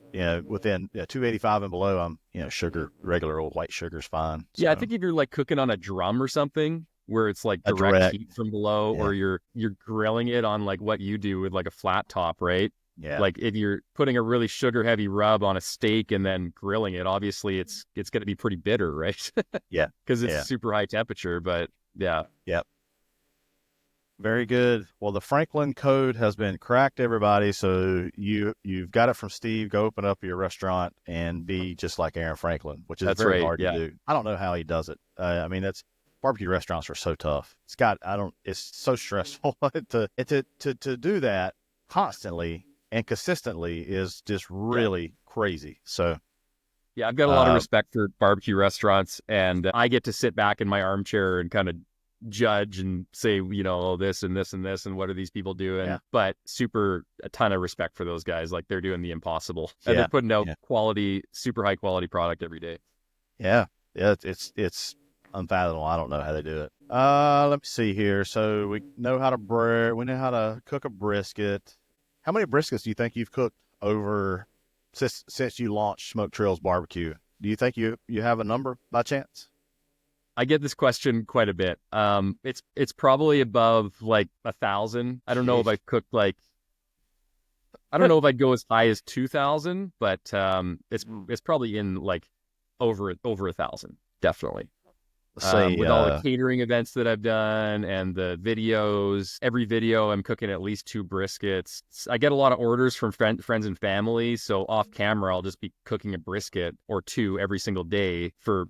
within 285 and below, sugar, regular old white sugar is fine. Yeah, I So think if you're like cooking on a drum or something where it's like a direct direct, heat from below, yeah, or you're grilling it on like what you do with like a flat top, right? yeah, Like if you're putting a really sugar heavy rub on a steak and then grilling it, obviously it's going to be pretty bitter, right? yeah, Because it's yeah, super high temperature. But yeah, yeah. Very good. Well, the Franklin code has been cracked, everybody. So you've got it from Steve. Go open up your restaurant and be just like Aaron Franklin, which is that's very right. hard to Yeah, do. I don't know how he does it. I mean, that's barbecue restaurants are so tough. It's so stressful to do that constantly and consistently is just yeah. really crazy. So, Yeah, I've got a lot of uh, respect for barbecue restaurants, and I get to sit back in my armchair and kind of judge and say, oh, this and this and this, and what are these people doing? yeah, But a ton of respect for those guys. Like they're doing the impossible, and they're yeah, putting out yeah, quality, super high quality product every day. yeah, yeah. It's unfathomable. I don't know how they do it. Let me see here. So we know how to we know how to cook a brisket. How many briskets do you think you've cooked over since you launched Smoke Trails BBQ? Do you think you have a number by chance? I get this question quite a bit. It's probably above like 1,000. I don't know if Sheesh. I've cooked like I don't know if I'd go as high as 2,000, but it's probably in like over 1,000, definitely. Let's say, With all the catering events that I've done and the videos, every video I'm cooking at least 2 briskets. I get a lot of orders from friends and family, so off camera I'll just be cooking a brisket or 2 every single day for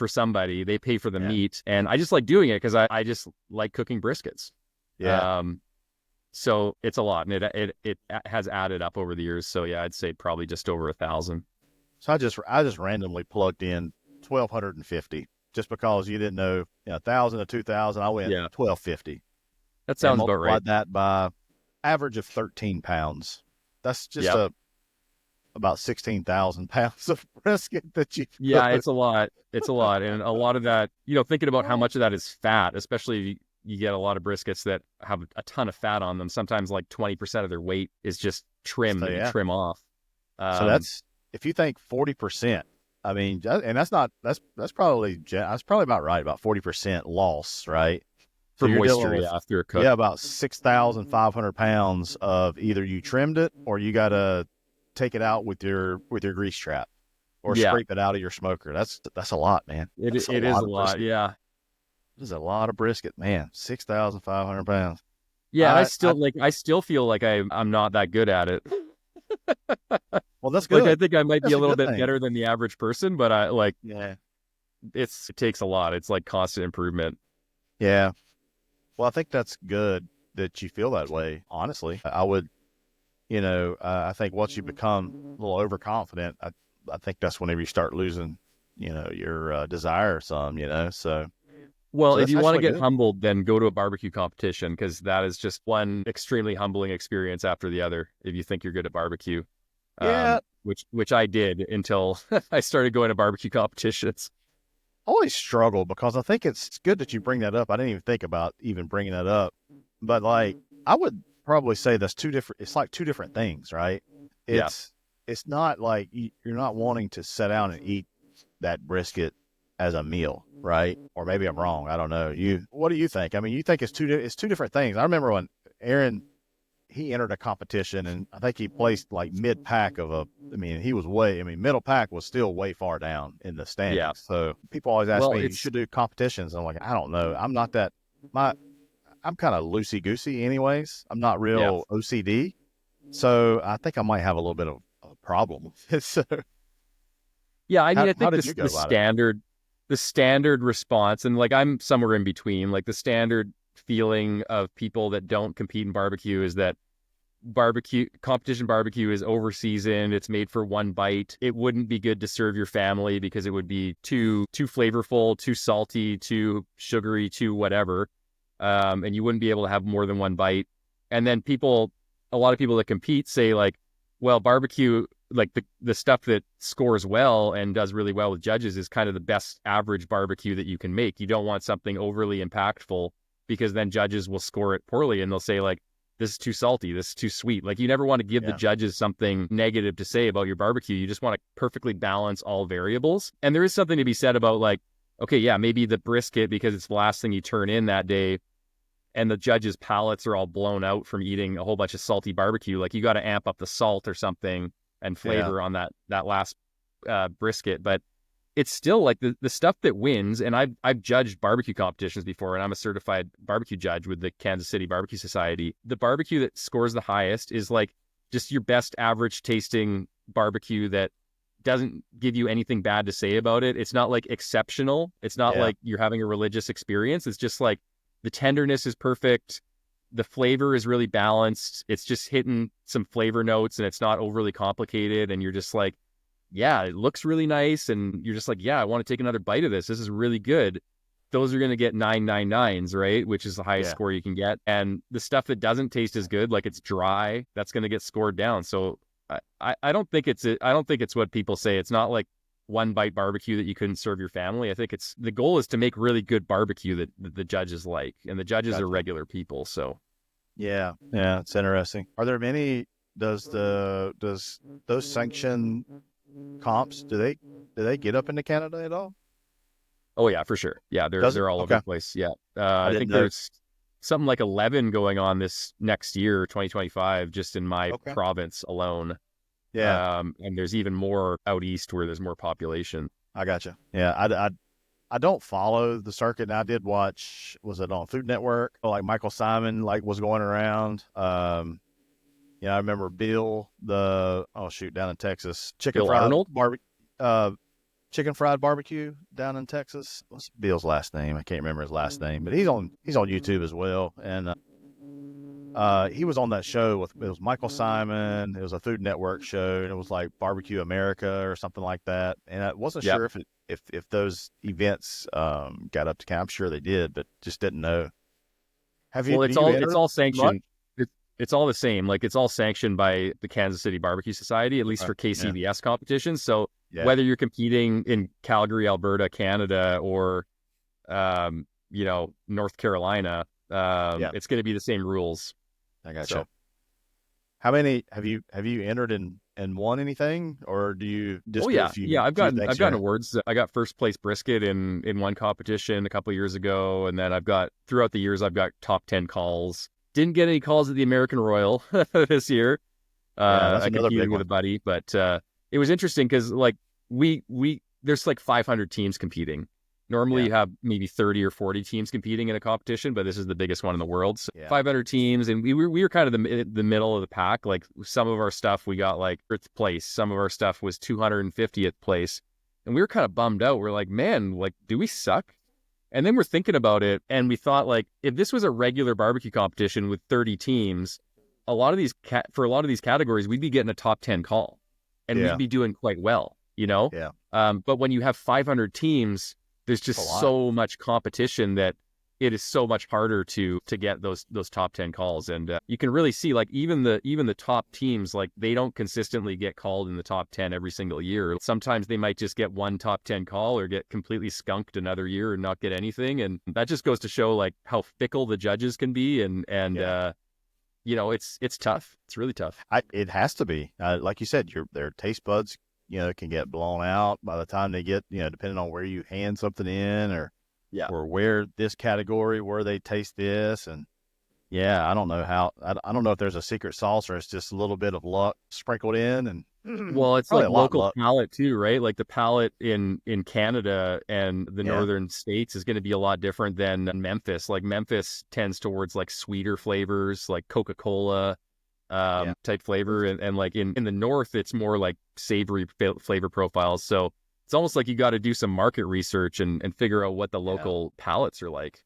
somebody. They pay for the yeah, meat, and I just like doing it because I just like cooking briskets. yeah. So it's a lot, and it has added up over the years. So yeah, I'd say probably just over 1,000. So I just randomly plugged in 1,250 just because you didn't know, 1,000 to 2,000. I went Yeah, 1,250 that and sounds about right. multiplied that by average of 13 pounds. That's just Yeah. about 16,000 pounds of brisket that you Yeah, cooked. it's a lot. It's a lot. And a lot of that, thinking about how much of that is fat, especially if you get a lot of briskets that have a ton of fat on them. Sometimes like 20% of their weight is just trim So that you yeah. trim off. So Um, if you think 40%, I mean, and that's probably about right, about 40% loss, right? So for you're dealing moisture, with, yeah, after a cook. yeah, about 6,500 pounds of either you trimmed it or you got to take it out with your grease trap or Yeah, scrape it out of your smoker. That's a lot, man. That's a it is lot a of lot. brisket. Yeah. This is a lot of brisket, man. 6,500 pounds. Yeah. And I I still feel like I'm not that good at it. well, that's Like, I good. think I might be That's a a little good bit thing. better than the average person, but I like, Yeah. it takes a lot. It's like constant improvement. Yeah. Well, I think that's good that you feel that way. Honestly, I would, I think once you become a little overconfident, I think that's whenever you start losing, your desire some, Well, so if that's you want to actually get good. humbled, then go to a barbecue competition because that is just one extremely humbling experience after the other. If you think you're good at barbecue, Yeah. which I did until I started going to barbecue competitions. I always struggle because I think it's good that you bring that up. I didn't even think about even bringing that up, but like, I would probably say that's two different, it's like two different things, right? Yeah, It's, it's not like you're not wanting to sit down and eat that brisket as a meal, right? Or maybe I'm wrong. I don't know. What do you think? I mean, you think it's two different things. I remember when Aaron, he entered a competition and I think he placed like mid pack I mean, middle pack was still way far down in the yeah. standings. So people always ask Well, me, you it's should do competitions. I'm like, I don't know. I'm not that, my, I'm kind of loosey goosey anyways. I'm not yeah, real OCD. So I think I might have a little bit of a problem with it. So yeah. I mean, I how think did you go about it? the standard response, and like I'm somewhere in between. Like the standard feeling of people that don't compete in barbecue is that competition barbecue is over seasoned. It's made for one bite. It wouldn't be good to serve your family because it would be too flavorful, too salty, too sugary, too whatever. And you wouldn't be able to have more than one bite. And then a lot of people that compete say like, well, barbecue, like the stuff that scores well and does really well with judges is kind of the best average barbecue that you can make. You don't want something overly impactful because then judges will score it poorly and they'll say like, this is too salty, this is too sweet. Like you never want to give the judges something negative to say about your barbecue. You just want to perfectly balance all variables. And there is something to be said about like, okay, yeah, maybe the brisket, because it's the last thing you turn in that day, and the judges' palates are all blown out from eating a whole bunch of salty barbecue. Like you got to amp up the salt or something and flavor on that last brisket. But it's still like the stuff that wins. And I've judged barbecue competitions before, and I'm a certified barbecue judge with the Kansas City Barbecue Society. The barbecue that scores the highest is like just your best average tasting barbecue that doesn't give you anything bad to say about it. It's not like exceptional. It's not like you're having a religious experience. It's just like the tenderness is perfect. The flavor is really balanced. It's just hitting some flavor notes and it's not overly complicated. And you're just like, yeah, it looks really nice. And you're just like, yeah, I want to take another bite of this. This is really good. Those are going to get 999s, right? Which is the highest score you can get. And the stuff that doesn't taste as good, like it's dry, that's going to get scored down. So I don't think it's what people say. It's not like one bite barbecue that you couldn't serve your family. I think the goal is to make really good barbecue that the judges like, and the judges are regular people. So yeah, it's interesting. Are there many? Does those sanction comps, do they get up into Canada at all? Oh yeah, for sure. Yeah, they're all over the place. Yeah, I think there's something like 11 going on this next year, 2025, just in my province alone. Yeah. And there's even more out east where there's more population. I gotcha. Yeah. I don't follow the circuit. And I did watch, was it on Food Network? Like Michael Simon, like was going around. I remember Bill, down in Texas, Bill Arnold? chicken fried barbecue down in Texas. What's Bill's last name? I can't remember his last name, but he's on YouTube as well. And he was on that show it was Michael Simon. It was a Food Network show, and it was like Barbecue America or something like that. And I wasn't sure if those events got up to camp. I'm sure they did, but just didn't know. It's all sanctioned. It's all the same. Like it's all sanctioned by the Kansas City Barbecue Society, at least for KCBS competitions. So whether you're competing in Calgary, Alberta, Canada, or North Carolina, it's going to be the same rules. I gotcha. So, how many have you entered and won anything, or do you just? I've gotten awards. I got first place brisket in one competition a couple of years ago, and then throughout the years I've got top 10 calls. Didn't get any calls at the American Royal this year. I competed with a buddy, but it was interesting because like there's like 500 teams competing. Normally you have maybe 30 or 40 teams competing in a competition, but this is the biggest one in the world. So 500 teams, and we were kind of the middle of the pack. Like some of our stuff we got like 3rd place, some of our stuff was 250th place, and we were kind of bummed out. We're like, man, like, do we suck? And then we're thinking about it, and we thought like, if this was a regular barbecue competition with 30 teams, for a lot of these categories, we'd be getting a top 10 call, and we'd be doing quite well, Yeah. But when you have 500 teams, there's just so much competition that it is so much harder to get those top 10 calls. And you can really see like even the top teams, like they don't consistently get called in the top 10 every single year. Sometimes they might just get one top 10 call or get completely skunked another year and not get anything. And that just goes to show like how fickle the judges can be. And it's tough. It's really tough. It has to be. Like you said, their taste buds can get blown out by the time they get, depending on where you hand something in or where this category, where they taste this. And I don't know I don't know if there's a secret sauce or it's just a little bit of luck sprinkled in. And well, it's like local palate too, right? Like the palate in Canada and the northern states is going to be a lot different than Memphis. Like Memphis tends towards like sweeter flavors, like Coca-Cola, type flavor, and like in the north it's more like savory flavor profiles. So it's almost like you got to do some market research and figure out what the local palates are like.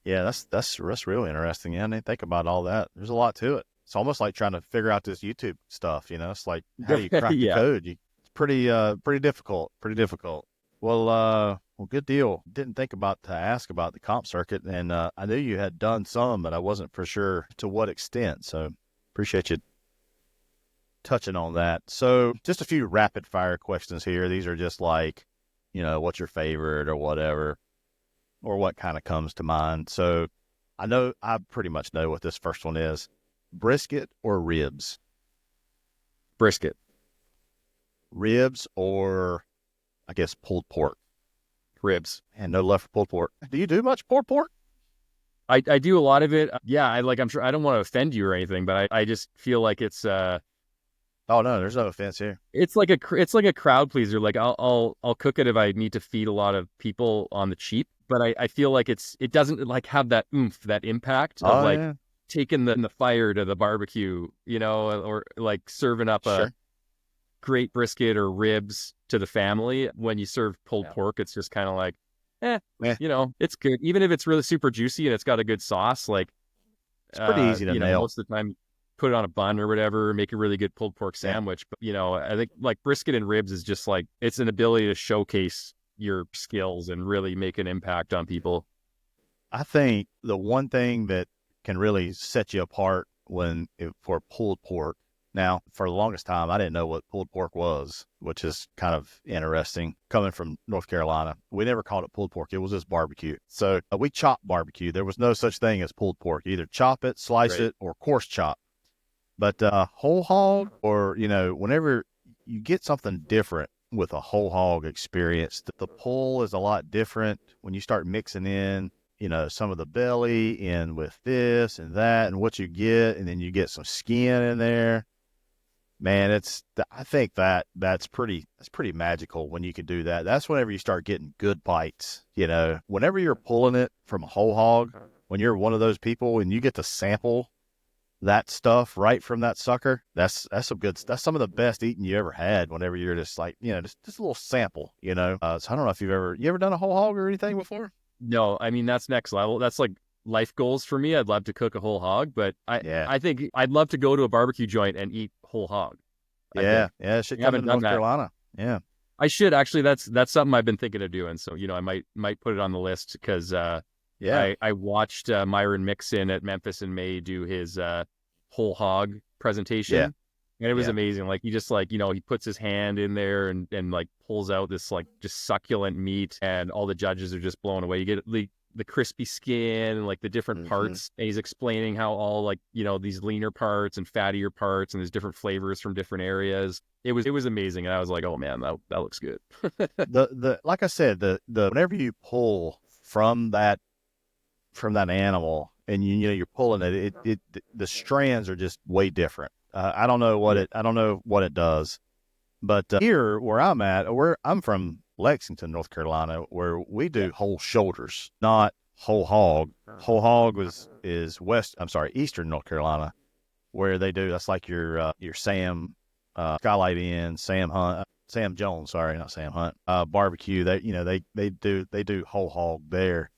That's really interesting. I didn't think about all that. There's a lot to it. It's almost like trying to figure out this YouTube stuff. It's like, how do you crack the code? It's pretty difficult. Well, Well, good deal. Didn't think about to ask about the comp circuit, and I knew you had done some, but I wasn't for sure to what extent. So appreciate you touching on that. So just a few rapid fire questions here. These are just like, what's your favorite or whatever, or what kind of comes to mind. So I pretty much know what this first one is. Brisket or ribs? Brisket. Ribs or, I guess, pulled pork? Ribs. And no love for pulled pork. Do you do much pulled pork? I do a lot of it. Yeah, I'm sure I don't want to offend you or anything, but I just feel like it's Oh no, there's no offense here. it's like a crowd pleaser. Like I'll cook it if I need to feed a lot of people on the cheap, but I feel like it doesn't like have that oomph, that impact of like Yeah. taking the fire to the barbecue, or like serving up a Sure. great brisket or ribs to the family. When you serve pulled pork, it's just kind of like, Eh. it's good. Even if it's really super juicy and it's got a good sauce, like, It's pretty easy to nail. most of the time, put it on a bun or whatever, make a really good pulled pork sandwich. But, I think like brisket and ribs is just like, it's an ability to showcase your skills and really make an impact on people. I think the one thing that can really set you apart for pulled pork. Now, for the longest time, I didn't know what pulled pork was, which is kind of interesting. Coming from North Carolina, we never called it pulled pork. It was just barbecue. So we chopped barbecue. There was no such thing as pulled pork. Either chop it, slice it, or coarse chop. But whole hog, or, whenever you get something different with a whole hog experience, the pull is a lot different when you start mixing in, some of the belly in with this and that and what you get, and then you get some skin in there. Man, I think that's pretty magical when you can do that. That's whenever you start getting good bites, whenever you're pulling it from a whole hog, when you're one of those people and you get to sample that stuff right from that sucker, that's some of the best eating you ever had. Whenever you're just like, just a little sample, so I don't know if you ever done a whole hog or anything before. No, I mean, that's next level. That's like life goals for me. I'd love to cook a whole hog, but I think I'd love to go to a barbecue joint and eat whole hog. Yeah. Should come to North Carolina. Yeah. I should actually. That's something I've been thinking of doing. So, I might put it on the list because I watched Myron Mixon at Memphis in May do his whole hog presentation. And it was amazing. Like he just he puts his hand in there and like pulls out this like just succulent meat, and all the judges are just blown away. You get the crispy skin and like the different parts. And he's explaining how all like, these leaner parts and fattier parts, and there's different flavors from different areas. It was amazing. And I was like, oh man, that looks good. Like I said, the whenever you pull from that animal and you're pulling it, the strands are just way different. I don't know what it does, but here where I'm at, I'm from Lexington, North Carolina, where we do whole shoulders, not whole hog. Whole hog is Eastern North Carolina, where they do, that's like your Sam, Skylight Inn, Sam Jones, sorry, not Sam Hunt, barbecue. They do whole hog there,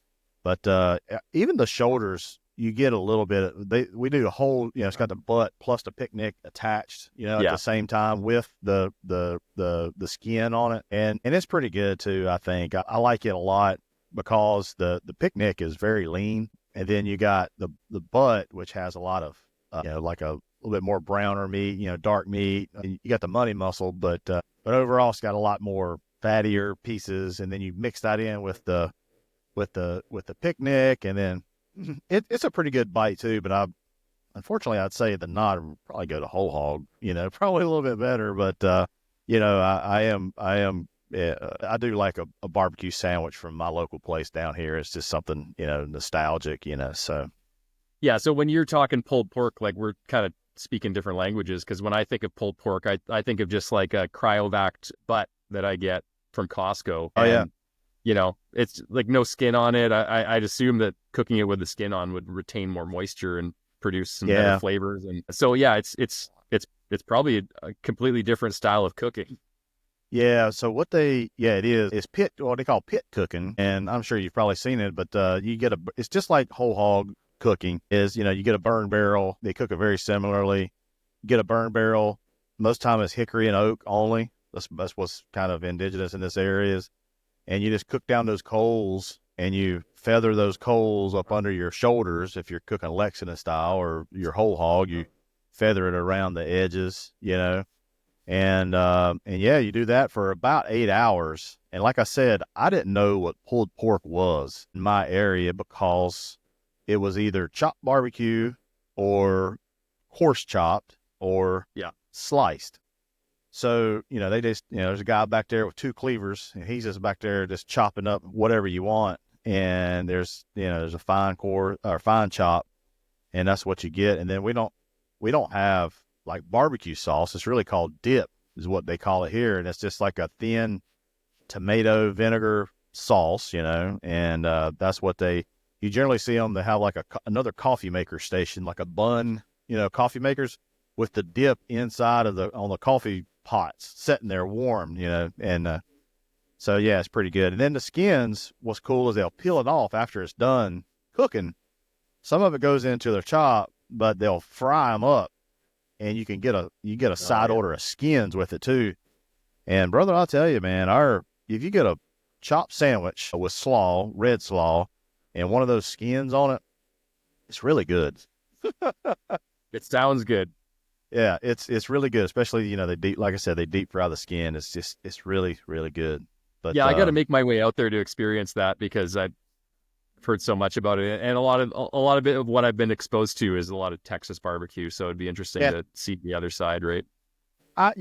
but even the shoulders, you get a little bit we do a whole, it's got the butt plus the picnic attached, at the same time with the skin on it. And it's pretty good too, I think. I like it a lot because the picnic is very lean. And then you got the butt, which has a lot of, like a little bit more browner meat, dark meat. And you got the money muscle, but overall it's got a lot more fattier pieces. And then you mix that in with the picnic, and then it's a pretty good bite too, but unfortunately I'd say the nod would probably go to whole hog, probably a little bit better, but I do like a barbecue sandwich from my local place down here. It's just something, nostalgic, so. Yeah. So when you're talking pulled pork, like we're kind of speaking different languages, because when I think of pulled pork, I think of just like a cryovac butt that I get from Costco. Oh, yeah. It's like no skin on it. I'd assume that cooking it with the skin on would retain more moisture and produce some better flavors. And so, it's probably a completely different style of cooking. Yeah. So what it is pit, what they call pit cooking. And I'm sure you've probably seen it, but it's just like whole hog cooking is, you get a burn barrel. They cook it very similarly. You get a burn barrel. Most time it's hickory and oak only. That's what's kind of indigenous in this area is. and you just cook down those coals, and you feather those coals up under your shoulders. If you're cooking Lexington style or your whole hog, you feather it around the edges, and yeah, you do that for about 8 hours. And like I said, I didn't know what pulled pork was in my area because it was either chopped barbecue or coarse chopped or sliced. So, they just, there's a guy back there with two cleavers, and he's just back there just chopping up whatever you want. And there's a fine core or fine chop, and that's what you get. And then we don't have like barbecue sauce. It's really called dip is what they call it here. And it's just like a thin tomato vinegar sauce, and that's what you generally see them. They have like another coffee maker station, like a bun, coffee makers with the dip inside on the coffee pots sitting there warm, and so yeah, it's pretty good. And then the skins, what's cool is they'll peel it off after it's done cooking. Some of it goes into their chop, but they'll fry them up, and you get a side order of skins with it too. And brother, I'll tell you, man, if you get a chopped sandwich with slaw, red slaw, and one of those skins on it, it's really good. It sounds good. Yeah, it's really good, especially, like I said, they deep fry the skin. It's really, really good. But yeah, I got to make my way out there to experience that because I've heard so much about it, and a lot of it of what I've been exposed to is a lot of Texas barbecue. So it'd be interesting to see the other side, right? I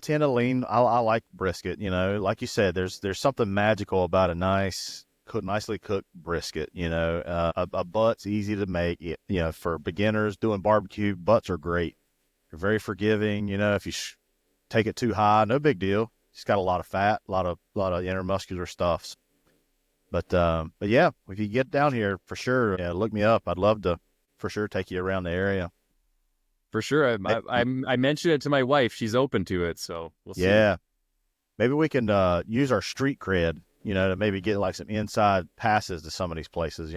tend to lean. I like brisket. Like you said, there's something magical about a nicely cooked brisket. A butt's easy to make. For beginners doing barbecue, butts are great. They're very forgiving. If you take it too high, no big deal. It's got a lot of fat, a lot of intermuscular stuff. But yeah, if you get down here, for sure, look me up. I'd love to, for sure, take you around the area. For sure. I mentioned it to my wife. She's open to it, so we'll see. Yeah. Maybe we can use our street cred, to maybe get like some inside passes to some of these places,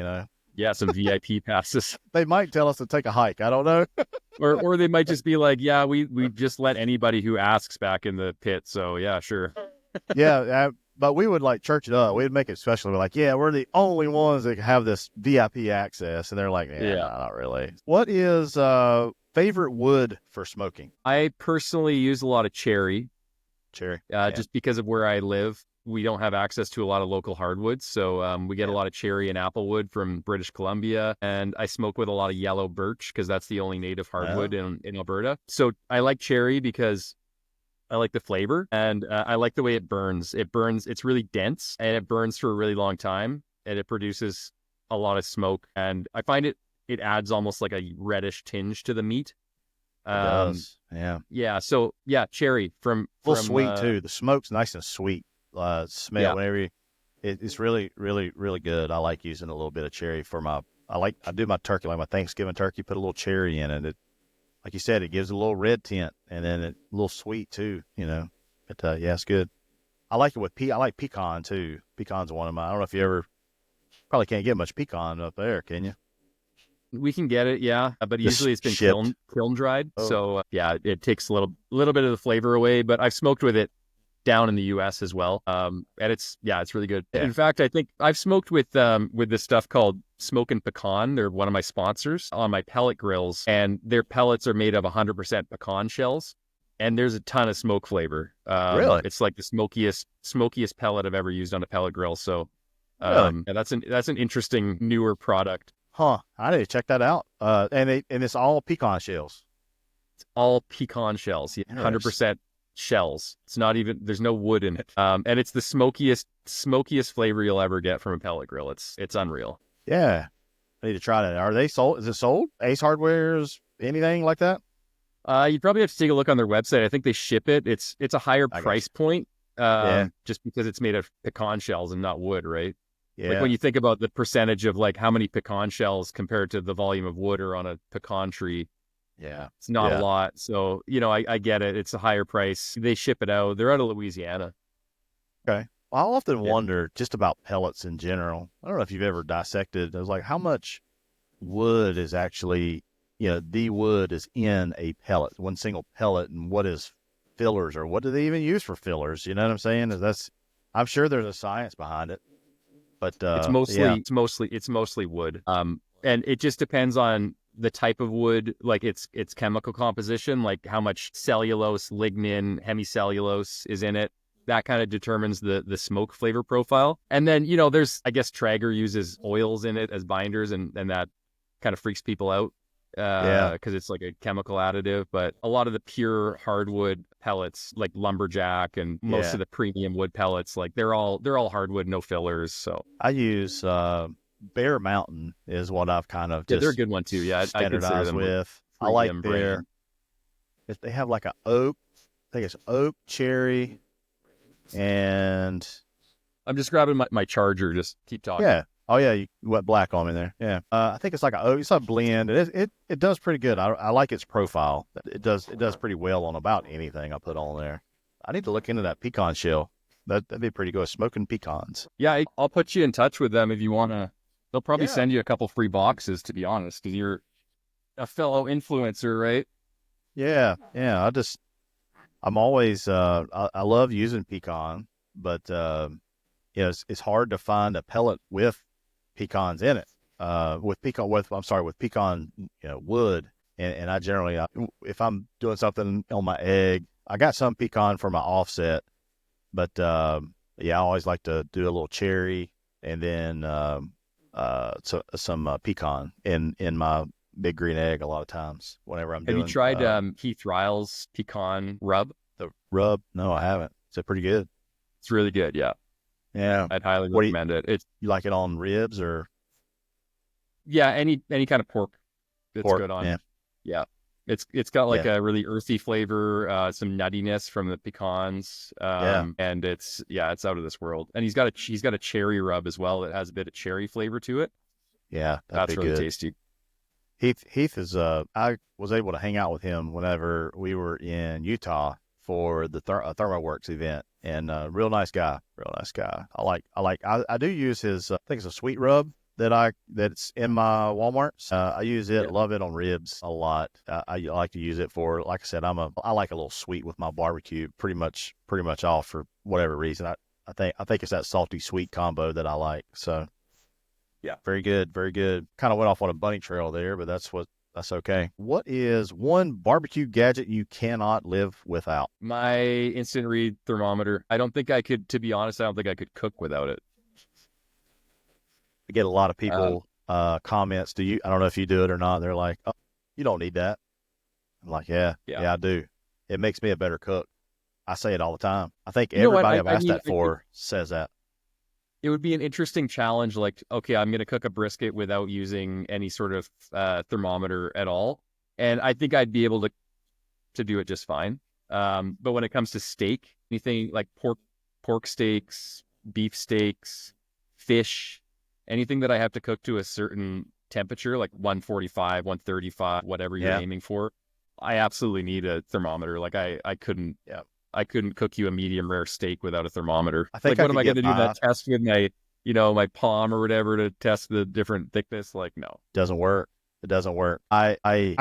Yeah, some VIP passes. They might tell us to take a hike. I don't know. or they might just be like, yeah, we just let anybody who asks back in the pit. So yeah, sure. Yeah, but we would like church it up. We'd make it special. We're like, yeah, we're the only ones that have this VIP access. And they're like, yeah. Not really. What is favorite wood for smoking? I personally use a lot of cherry. Yeah. Just because of where I live. We don't have access to a lot of local hardwoods, so we get a lot of cherry and applewood from British Columbia, and I smoke with a lot of yellow birch because that's the only native hardwood in Alberta. So I like cherry because I like the flavor, and I like the way it burns. It's really dense, and it burns for a really long time, and it produces a lot of smoke, and I find it adds almost like a reddish tinge to the meat. It does. Yeah. Yeah, so yeah, cherry from sweet too. The smoke's nice and sweet. Smell whenever it's really, really, really good. I like using a little bit of cherry I do my turkey, like my Thanksgiving turkey, put a little cherry in it. Like you said, it gives a little red tint, and then a little sweet too, but yeah, it's good. I like it with I like pecan too. Pecan's one of mine. I don't know if you probably can't get much pecan up there, can you? We can get it, yeah, but usually it's been kiln dried. Oh. So yeah, it takes a little bit of the flavor away, but I've smoked with it down in the US as well. And it's really good. Yeah. In fact, I think I've smoked with this stuff called Smokin' Pecan. They're one of my sponsors on my pellet grills, and their pellets are made of 100% pecan shells. And there's a ton of smoke flavor. Really? It's like the smokiest pellet I've ever used on a pellet grill. So really? Yeah, that's an interesting newer product. Huh. I need to check that out. And it's all pecan shells. It's all pecan shells. 100% shells. It's not even, there's no wood in it. And it's the smokiest flavor you'll ever get from a pellet grill. It's unreal. Yeah. I need to try that. Are they sold? Is it sold? Ace Hardware's, anything like that? You'd probably have to take a look on their website. I think they ship it. It's a higher price point. Just because it's made of pecan shells and not wood, right? Yeah. Like when you think about the percentage of like how many pecan shells compared to the volume of wood are on a pecan tree. Yeah. It's not a lot. So, I get it. It's a higher price. They ship it out. They're out of Louisiana. Okay. Well, I often wonder just about pellets in general. I don't know if you've ever dissected. I was like, how much wood is actually, the wood is in a pellet, one single pellet, and what is fillers, or what do they even use for fillers? You know what I'm saying? I'm sure there's a science behind it, but It's yeah, mostly wood. And it just depends on the type of wood, like its chemical composition, like how much cellulose, lignin, hemicellulose is in it. That kind of determines the smoke flavor profile. And then, there's, I guess, Traeger uses oils in it as binders, and that kind of freaks people out yeah, because it's like a chemical additive. But a lot of the pure hardwood pellets, like lumberjack, and most yeah. of the premium wood pellets, like they're all hardwood, no fillers. So I use Bear Mountain is what I've kind of yeah, they're a just good one too. Yeah, I consider standardized them a with. I like premium their, brand. if they have like a oak, I think it's oak, cherry, and I'm just grabbing my charger. Just keep talking. yeah. Oh yeah, you went black on me there. Yeah. I think it's like a oak. It's a blend. It does pretty good. I like its profile. It does pretty well on about anything I put on there. I need to look into that pecan shell. That'd be pretty good. Smoking pecans. Yeah, I'll put you in touch with them if you want to. They'll probably Yeah. send you a couple free boxes, to be honest, because you're a fellow influencer, right? Yeah. Yeah. I'm always I love using pecan, but it's hard to find a pellet with pecans in it. With pecan wood, and I generally if I'm doing something on my egg, I got some pecan for my offset, but yeah, I always like to do a little cherry and then some pecan in my big green egg a lot of times whenever I'm Have you doing tried Keith Ryle's pecan rub? the rub. No, I haven't. Is it pretty good? It's really good. Yeah, Yeah. I'd highly What do you recommend it. It's you like it on ribs or yeah, any kind of pork it's pork? good on. Yeah. Yeah. It's got like Yeah. a really earthy flavor, some nuttiness from the pecans, Yeah. and it's out of this world. And he's got a cherry rub as well that has a bit of cherry flavor to it. Yeah. That'd That's be really good. tasty. Heath is I was able to hang out with him whenever we were in Utah for the ThermoWorks event, and real nice guy. I do use his I think it's a sweet rub that's in my Walmart. I use it, Yeah. love it on ribs a lot. I like to use it for, like I said, I like a little sweet with my barbecue, pretty much all for whatever reason. I think it's that salty sweet combo that I like. So Yeah. very good, very good. Kind of went off on a bunny trail there, but that's okay. What is one barbecue gadget you cannot live without? My instant read thermometer. I don't think I could, to be honest, I don't think I could cook without it. I get a lot of Um, people comments. I don't know if you do it or not. They're like, "Oh, you don't need that." I'm like, yeah, yeah. yeah, I do. It makes me a better cook. I say it all the time. I think You know what? everybody I've I asked mean, that for says that. it would be an interesting challenge. Like, okay, I'm going to cook a brisket without using any sort of thermometer at all, and I think I'd be able to do it just fine. But when it comes to steak, anything like pork steaks, beef steaks, fish, anything that I have to cook to a certain temperature, like 145, 135, whatever you're Yeah, aiming for, I absolutely need a thermometer. Like yeah. I couldn't cook you a medium rare steak without a thermometer. I Like, think I what am could I going to get do by. that test with my palm or whatever to test the different thickness? Like, no. Doesn't work. It doesn't work. I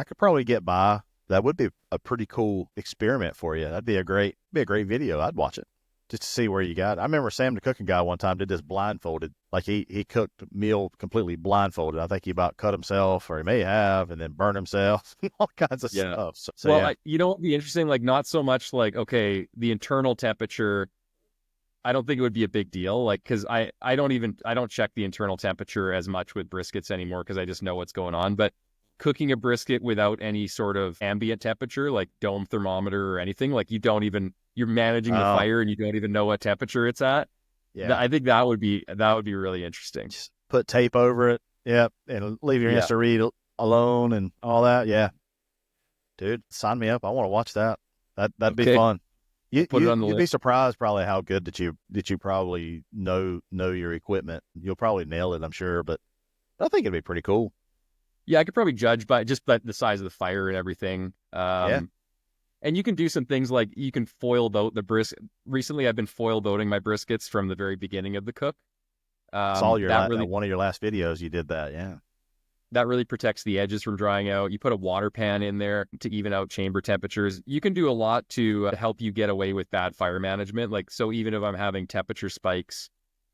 could probably get by. That would be a pretty cool experiment for you. That'd be a great video. I'd watch it just to see where you got. I remember Sam the cooking guy one time did this blindfolded. Like he cooked a meal completely blindfolded. I think he about cut himself, or he may have, and then burned himself. All kinds of Yeah. stuff. So Well, yeah. what would be interesting? Like, not so much like, okay, the internal temperature. I don't think it would be a big deal. Like, because I don't check the internal temperature as much with briskets anymore because I just know what's going on. But cooking a brisket without any sort of ambient temperature, like dome thermometer or anything, like you're managing the Oh fire and you don't even know what temperature it's at. yeah. I think that would be really interesting. Just put tape over it. Yep, and leave your Yeah. instant read alone and all that. Yeah, dude, sign me up. I want to watch that. That'd be Okay. fun. Put it on the You'd be list. surprised probably how good that you probably know your equipment. You'll probably nail it, I'm sure, but I think it'd be pretty cool. Yeah, I could probably judge by just by the size of the fire and everything. Yeah, And you can do some things like you can foil boat the brisket. Recently, I've been foil boating my briskets from the very beginning of the cook. saw That really one of your last videos. You did that. Yeah, That really protects the edges from drying out. You put a water pan in there to even out chamber temperatures. You can do a lot to help you get away with bad fire management. Like, so even if I'm having temperature spikes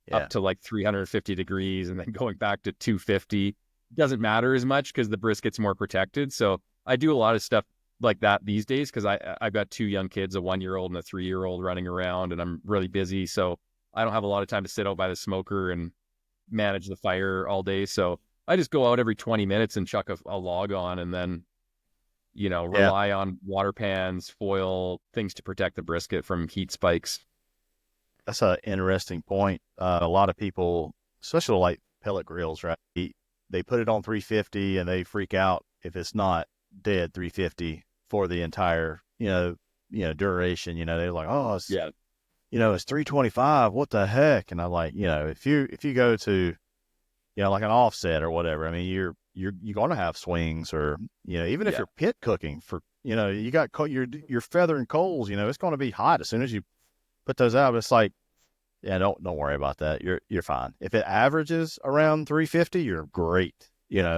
Yeah. up to like 350 degrees and then going back to 250, doesn't matter as much because the brisket's more protected. So I do a lot of stuff like that these days because I've got 2 young kids, a 1-year-old and a 3-year-old running around, and I'm really busy. So I don't have a lot of time to sit out by the smoker and manage the fire all day. So I just go out every 20 minutes and chuck a log on, and then, rely on water pans, foil, things to protect the brisket from heat spikes. That's an interesting point. A lot of people, especially like pellet grills, right? They put it on 350 and they freak out if it's not dead 350 for the entire, duration. They're like, oh, it's, it's 325. What the heck? And I'm like, if you go to, like an offset or whatever, I mean, you're going to have swings, or, even if you're pit cooking for, you got your feathering coals, it's going to be hot as soon as you put those out. But it's like, don't worry about that. You're fine. If it averages around 350, you're great.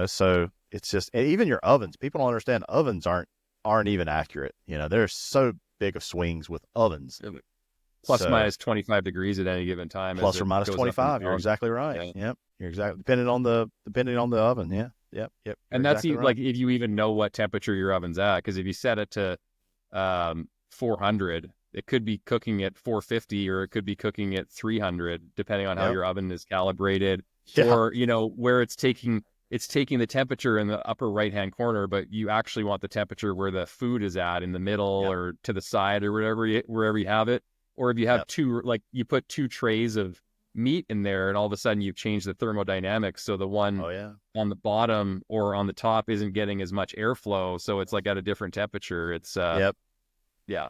So it's just, even your ovens, people don't understand ovens aren't even accurate. There's so big of swings with ovens. Plus minus 25 degrees at any given time. Plus or minus 25. You're exactly right. Yeah. Yep. You're exactly, depending on the oven. Yeah. Yep. And that's exactly right. Like, if you even know what temperature your oven's at, because if you set it to 400, it could be cooking at 450, or it could be cooking at 300, depending on how your oven is calibrated, or, where it's taking the temperature in the upper right-hand corner, but you actually want the temperature where the food is at, in the middle or to the side or wherever you have it. Or if you have you put 2 trays of meat in there, and all of a sudden you've changed the thermodynamics. So the one on the bottom or on the top isn't getting as much airflow. So it's like at a different temperature. It's, yeah.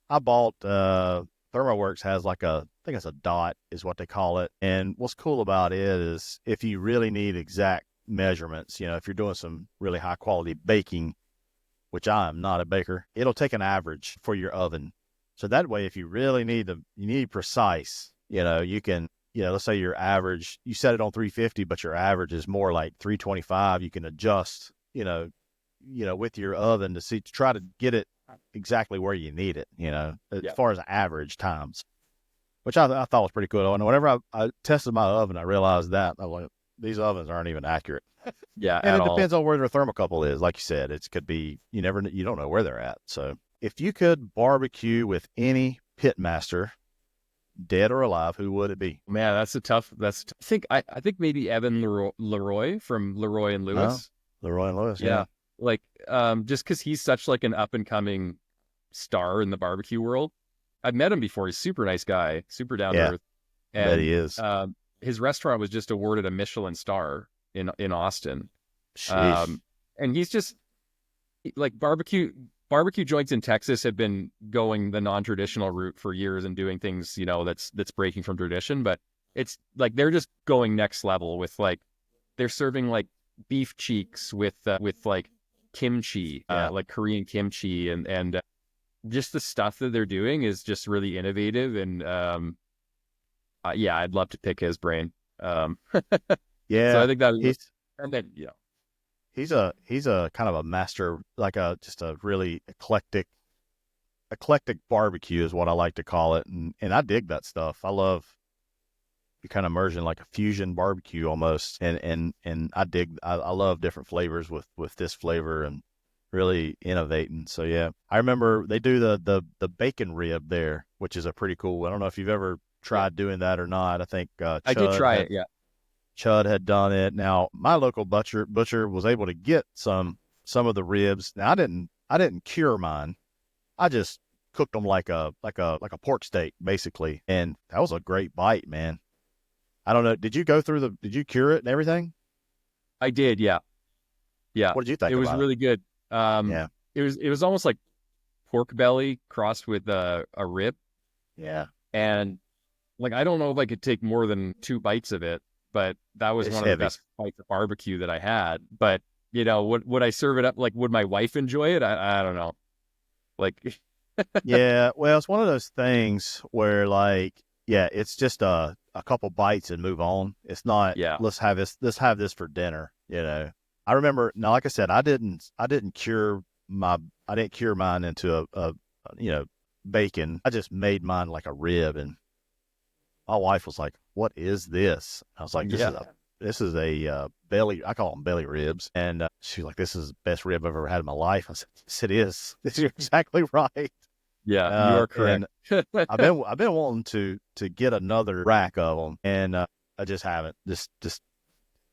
I bought, ThermoWorks has I think it's a dot is what they call it. And what's cool about it is if you really need exact measurements, if you're doing some really high quality baking, which I am not a baker, it'll take an average for your oven. So that way, if you really need precise, you can, let's say your average, you set it on 350, but your average is more like 325. You can adjust, with your oven to try to get it exactly where you need it, as far as average times, which I thought was pretty cool. And whenever I tested my oven, I realized that I was like, these ovens aren't even accurate. And it depends on where their thermocouple is. Like you said, it could be, you don't know where they're at. So if you could barbecue with any pitmaster, dead or alive, who would it be? Man, I think maybe Evan Leroy from Leroy and Lewis. Leroy and Lewis. Yeah. Like, just because he's such like an up and coming star in the barbecue world. I've met him before. He's a super nice guy, super down to earth. And I bet he is. His restaurant was just awarded a Michelin star in Austin. And he's just like barbecue joints in Texas have been going the non-traditional route for years and doing things, that's breaking from tradition. But it's like they're just going next level with like they're serving like beef cheeks with like kimchi, like Korean kimchi, and just the stuff that they're doing is just really innovative. And I'd love to pick his brain. So I think that is, and then he's a kind of a master, like just a really eclectic barbecue is what I like to call it, and I dig that stuff. I love you kind of merging like a fusion barbecue almost, and I love different flavors with this flavor and really innovating. So I remember they do the bacon rib there, which is a pretty cool. I don't know if you've ever tried doing that or not. I think I did try it. Yeah. Chud had done it. Now my local butcher was able to get some of the ribs. Now I didn't cure mine. I just cooked them like a pork steak basically, and that was a great bite, man. I don't know. Did you cure it and everything? I did. Yeah. Yeah. What did you think? It was really good. It was almost like pork belly crossed with a rib. Yeah. And like, I don't know if I could take more than 2 bites of it, but that was one of the best bites of barbecue that I had. But would I serve it up? Like, would my wife enjoy it? I don't know. Like, yeah. Well, it's one of those things where like, it's just a couple bites and move on. It's not, let's have this for dinner. I remember now, like I said, I didn't cure mine into a you know, bacon. I just made mine like a rib, and my wife was like, "What is this?" I was like, Yeah. this is a belly. I call them belly ribs." And she's like, "This is the best rib I've ever had in my life." I said, "Yes, it is. You're exactly right." Yeah, you are correct. And I've been wanting to get another rack of them, and I just haven't. Just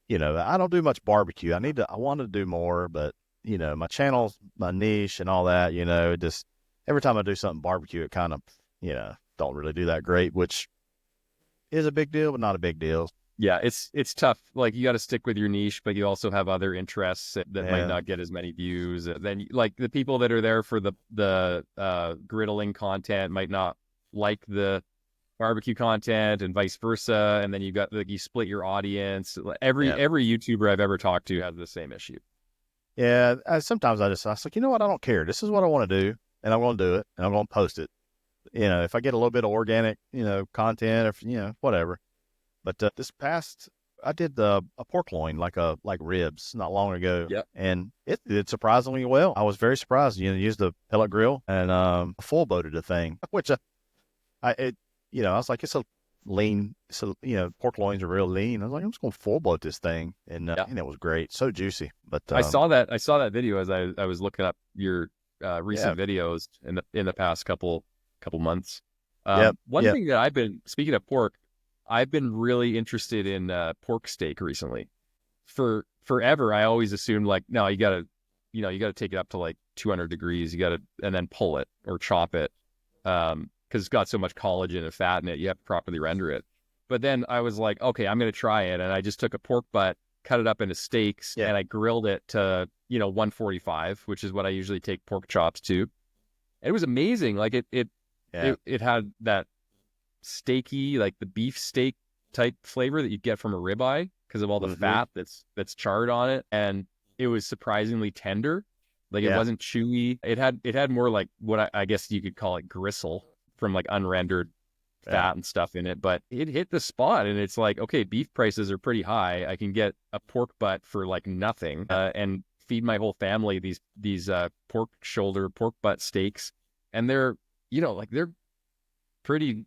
I don't do much barbecue. I want to do more, but my channel's my niche and all that. Just every time I do something barbecue, it kind of don't really do that great, which is a big deal, but not a big deal. Yeah, it's tough. Like you got to stick with your niche, but you also have other interests that might Yeah, not get as many views. Then, like the people that are there for the griddling content might not like the barbecue content, and vice versa. And then you got like you split your audience. Every yeah, YouTuber I've ever talked to has the same issue. yeah. Sometimes I was like, you know what? I don't care. This is what I want to do, and I'm going to do it, and I'm going to post it. If I get a little bit of organic, content, or whatever. But this past, I did a pork loin, like ribs, not long ago, Yep. and it did surprisingly well. I was very surprised. Used the pellet grill and full boated the thing, which I was like, it's a lean. So pork loins are real lean. I was like, I'm just gonna full boat this thing, and Yeah. it was great, so juicy. But I saw that video as I was looking up your yeah, recent videos in the past couple months. yep, One yep, thing that speaking of pork, I've been really interested in pork steak recently. For forever, I always assumed like, no, you gotta take it up to like 200 degrees. And then pull it or chop it. Because it's got so much collagen and fat in it, you have to properly render it. But then I was like, okay, I'm going to try it. And I just took a pork butt, cut it up into steaks, yeah, and I grilled it to, 145, which is what I usually take pork chops to. It was amazing. Like yeah, it had that steaky, like the beef steak type flavor that you get from a ribeye because of all the hmm, fat that's charred on it. And it was surprisingly tender. Like it yeah, wasn't chewy. It had more like what I guess you could call it gristle from like unrendered yeah, fat and stuff in it, but it hit the spot. And it's like, okay, beef prices are pretty high. I can get a pork butt for like nothing, and feed my whole family these pork shoulder, pork butt steaks, and they're like they're pretty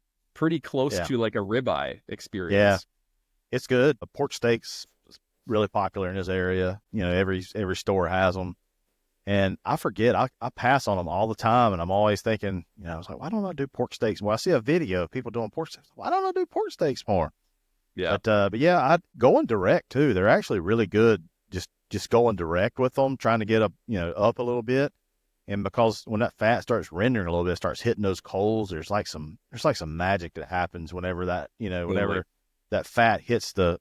close yeah, to like a ribeye yeah. experience. It's good. The pork steaks is really popular in this area. Every store has them. And I forget, I pass on them all the time. And I'm always thinking, I was like, why don't I do pork steaks more? I see a video of people doing pork steaks. Why don't I do pork steaks more? Yeah, But yeah, I going direct too. They're actually really good. Just going direct with them, trying to get up a little bit. And because when that fat starts rendering a little bit, it starts hitting those coals. There's like some magic that happens whenever totally. that fat hits the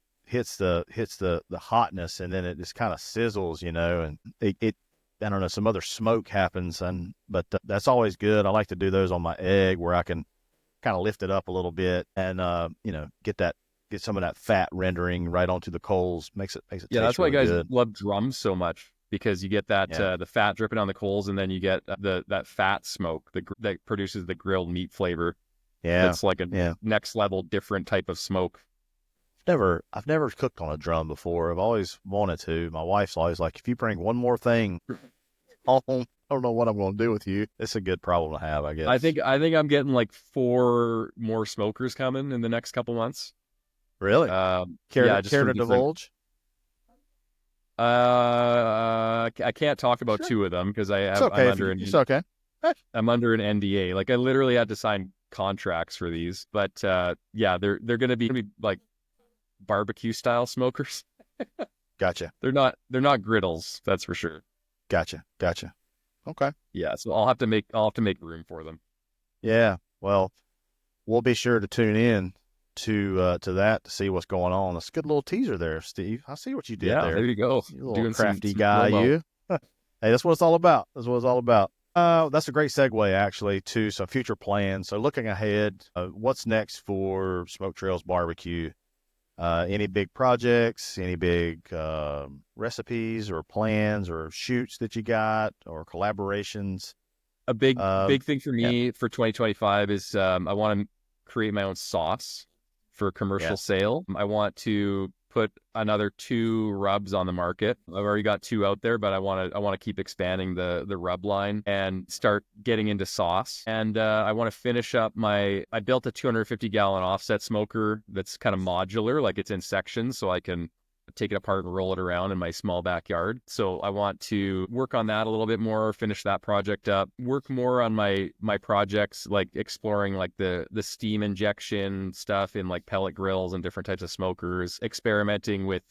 hotness, and then it just kind of sizzles, and it I don't know, some other smoke happens, but that's always good. I like to do those on my egg where I can kind of lift it up a little bit and get some of that fat rendering right onto the coals. Makes it Yeah, taste that's why really guys good. love drums so much, because you get that Yeah, the fat dripping on the coals, and then you get that fat smoke that produces the grilled meat flavor. yeah, That's like a yeah. next level different type of smoke. I've never cooked on a drum before. I've always wanted to. My wife's always like, if you bring one more thing home, I don't know what I'm going to do with you. It's a good problem to have, I I guess. think I'm getting like 4 more smokers coming in the next couple months. Really? Yeah, just Care from to different. divulge? I can't talk about Sure. 2 of them because It's okay if you. It's okay. Eh, I'm under an NDA. Like I literally had to sign contracts for these, but yeah, they're gonna be like barbecue style smokers. Gotcha. They're not griddles, that's for sure. Gotcha. Okay. Yeah, so I'll have to make room for them. Yeah. Well, we'll be sure to tune in to that to see what's going on. That's a good little teaser there, Steve. I see what you did Yeah, there there. you go. You little Doing some crafty guy, promo. you. Hey, that's what it's all about. That's what it's all about. That's a great segue, actually, to some future plans. So, looking ahead, what's next for Smoke Trails BBQ? Any big projects? Any big recipes or plans or shoots that you got or collaborations? A big Uh, big thing for yeah, me for 2025 is I want to create my own sauce for commercial yeah, sale. I want to put another 2 rubs on the market. I've already got 2 out there, but I want to keep expanding the rub line and start getting into sauce. And I want to finish up I built a 250-gallon offset smoker that's kind of modular, like it's in sections, so I can take it apart and roll it around in my small backyard. So I want to work on that a little bit more, finish that project up, work more on my projects, like exploring like the steam injection stuff in like pellet grills and different types of smokers, experimenting with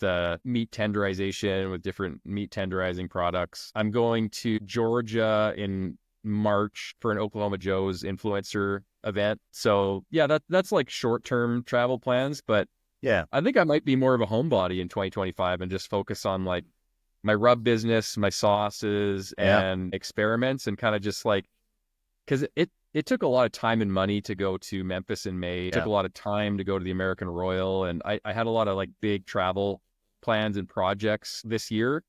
meat tenderization with different meat tenderizing products. I'm going to Georgia in March for an Oklahoma Joe's influencer event. So yeah, that's like short-term travel plans, but Yeah. I think I might be more of a homebody in 2025 and just focus on like my rub business, my sauces Yeah. and experiments, and kind of just like, because it took a lot of time and money to go to Memphis in May. It took a lot of time to go to the American Royal. And I had a lot of like big travel plans and projects this year.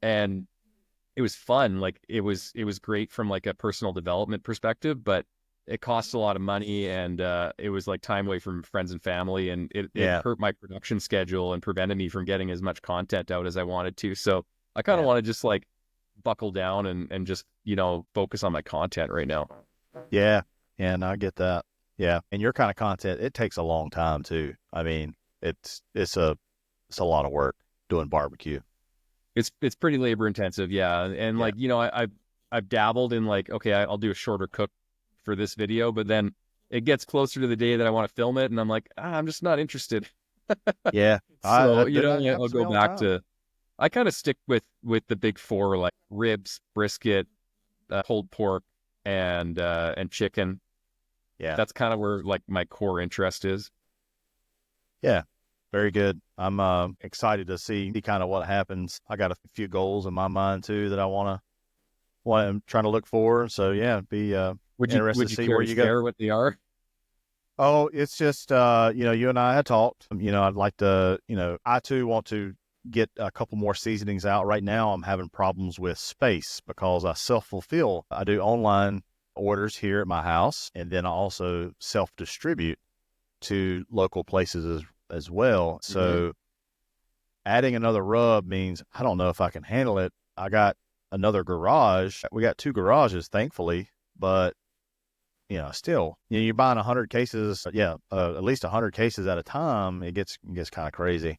And it was fun. Like it was great from like a personal development perspective, but it costs a lot of money, and it was like time away from friends and family, and it hurt my production schedule and prevented me from getting as much content out as I wanted to. So I kind of want to just like buckle down and just, focus on my content right now. Yeah. And I get that. Yeah. And your kind of content, it takes a long time too. I mean, it's a lot of work doing barbecue. It's pretty labor intensive. Yeah. And like, I've dabbled in like, okay, I'll do a shorter cook for this video, but then it gets closer to the day that I want to film it, and I'm like, I'm just not interested. Yeah. So That I'll happens to me go all the back time. to, I kind of stick with the big 4, like ribs, brisket, pulled pork, and chicken. Yeah. That's kind of where like my core interest is. Yeah. Very good. I'm excited to see kind of what happens. I got a few goals in my mind too that I'm trying to look for. So yeah, be interested Would to you see care where to you go. share what they are? Oh, it's just you and I had talked. I'd like to, I too want to get a couple more seasonings out. Right now I'm having problems with space because I self-fulfill. I do online orders here at my house, and then I also self-distribute to local places as well. Mm-hmm. So adding another rub means I don't know if I can handle it. I got another garage. We got 2 garages, thankfully, but still, you're buying 100 cases. Yeah, at least 100 cases at a time. It gets kind of crazy.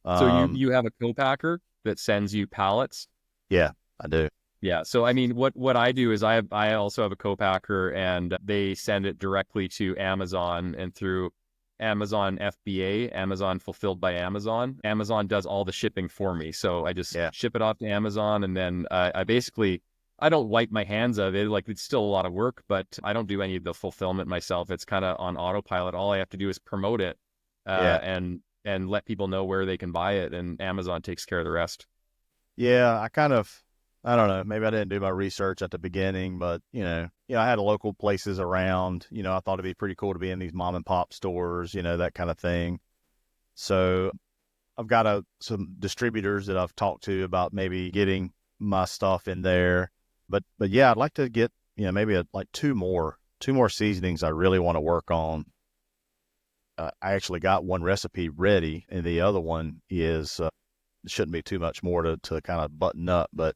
So Um, you have a co-packer that sends you pallets. yeah, I do. Yeah. So I mean, what I do is I also have a co-packer, and they send it directly to Amazon and through Amazon FBA, Amazon Fulfilled by Amazon. Amazon does all the shipping for me, so I just Yeah, ship it off to Amazon, and then I don't wipe my hands of it. Like it's still a lot of work, but I don't do any of the fulfillment myself. It's kind of on autopilot. All I have to do is promote it, yeah, and let people know where they can buy it, and Amazon takes care of the rest. yeah. I don't know. Maybe I didn't do my research at the beginning, but I had local places around. I thought it'd be pretty cool to be in these mom and pop stores, that kind of thing. So I've got some distributors that I've talked to about maybe getting my stuff in there. But yeah, I'd like to get, maybe like two more seasonings I really want to work on. I actually got one recipe ready, and the other one is shouldn't be too much more to kind of button up. But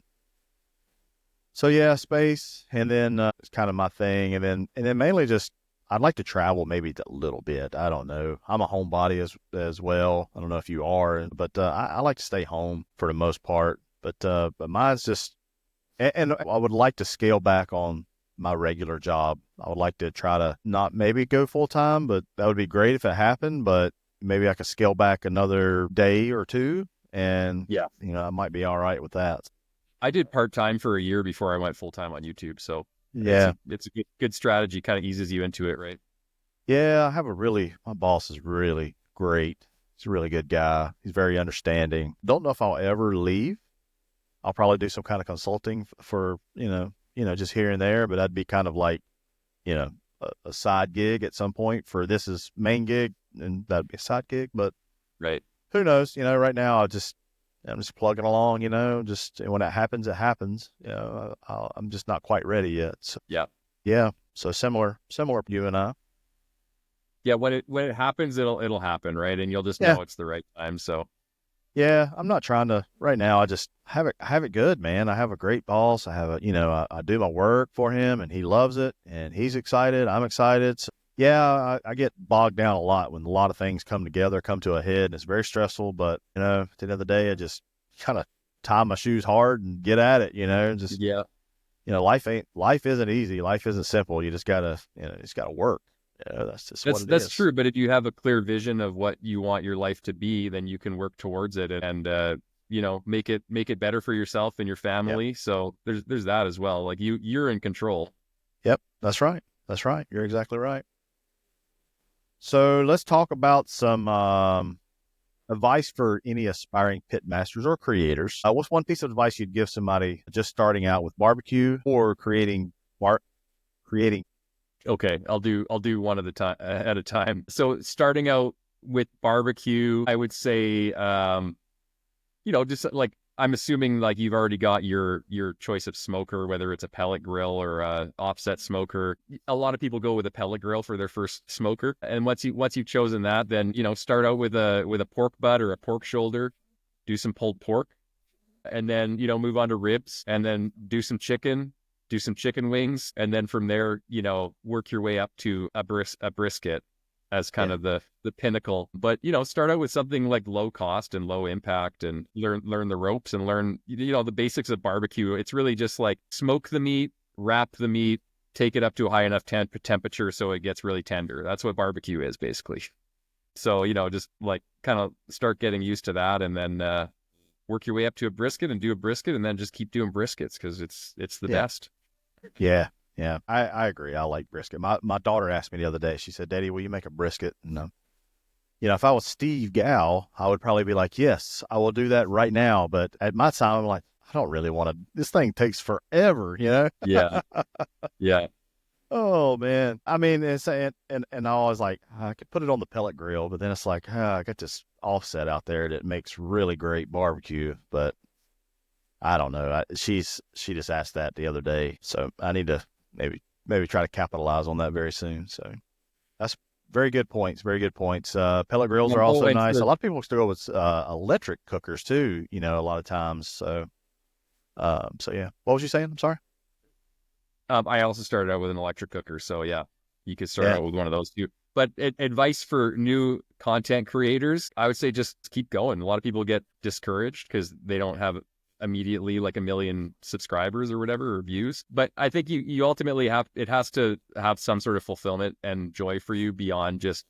so yeah, space, and then it's kind of my thing, and then mainly just I'd like to travel maybe a little bit. I don't know. I'm a homebody as well. I don't know if you are, but I like to stay home for the most part. But mine's just, and I would like to scale back on my regular job. I would like to try to not maybe go full time, but that would be great if it happened. But maybe I could scale back another day or two, and Yeah. I might be all right with that. I did part-time for a year before I went full-time on YouTube. So Yeah. it's a good strategy, kind of eases you into it, right? Yeah, my boss is really great. He's a really good guy. He's very understanding. Don't know if I'll ever leave. I'll probably do some kind of consulting for, just here and there, but that'd be kind of like, a side gig at some point for this is main gig, and that'd be a side gig, but Right. who knows? Right now I'm just plugging along, just when it happens, it happens. I'm just not quite ready yet. So, Yeah. yeah. So similar to you and I. Yeah, when it happens, it'll happen, right? And you'll just Yeah. know it's the right time. So Yeah, I'm not trying to right now. I just have it good, man. I have a great boss. I have a, I do my work for him and he loves it and he's excited. I'm excited. So, yeah, I get bogged down a lot when a lot of things come together, come to a head, and it's very stressful. But, at the end of the day, I just kind of tie my shoes hard and get at it, and just, yeah, life isn't easy. Life isn't simple. You just gotta, just gotta work. That's just what it that's is. true. But if you have a clear vision of what you want your life to be, then you can work towards it and make it better for yourself and your Yep. family. So there's that as well. Like you're in control. Yep. That's right. That's right. You're exactly right. So let's talk about some advice for any aspiring pit masters or creators. What's one piece of advice you'd give somebody just starting out with barbecue or creating? Okay, I'll do one at a time. So starting out with barbecue, I would say, just like I'm assuming like you've already got your choice of smoker, whether it's a pellet grill or a offset smoker. A lot of people go with a pellet grill for their first smoker, and once you've chosen that, then start out with a pork butt or a pork shoulder, do some pulled pork, and then move on to ribs, and then do some chicken wings, and then from there work your way up to a brisket as kind Yeah. of the pinnacle. But start out with something like low cost and low impact, and learn the ropes and learn the basics of barbecue. It's really just like smoke the meat, wrap the meat, take it up to a high enough temperature so it gets really tender. That's what barbecue is basically. So just like kind of start getting used to that, and then work your way up to a brisket and do a brisket, and then just keep doing briskets because it's the Yeah. best. Yeah. Yeah. I agree. I like brisket. My daughter asked me the other day, she said, Daddy, will you make a brisket? And, if I was Steve Gow, I would probably be like, yes, I will do that right now. But at my time, I'm like, I don't really want to, this thing takes forever. Yeah, yeah, Oh man. I mean, and I was like, I could put it on the pellet grill, but then it's like, I got this offset out there that makes really great barbecue, but I don't know. She just asked that the other day, so I need to maybe try to capitalize on that very soon. So that's very good points. Very good points. Pellet grills are oh, also and nice. for A lot of people still go with electric cookers too. A lot of times. So yeah. What was you saying? I'm sorry. I also started out with an electric cooker, so yeah, you could start Yeah. out with one of those too. But advice for new content creators, I would say just keep going. A lot of people get discouraged because they don't have immediately like a million subscribers or whatever, or views. But I think you ultimately it has to have some sort of fulfillment and joy for you beyond just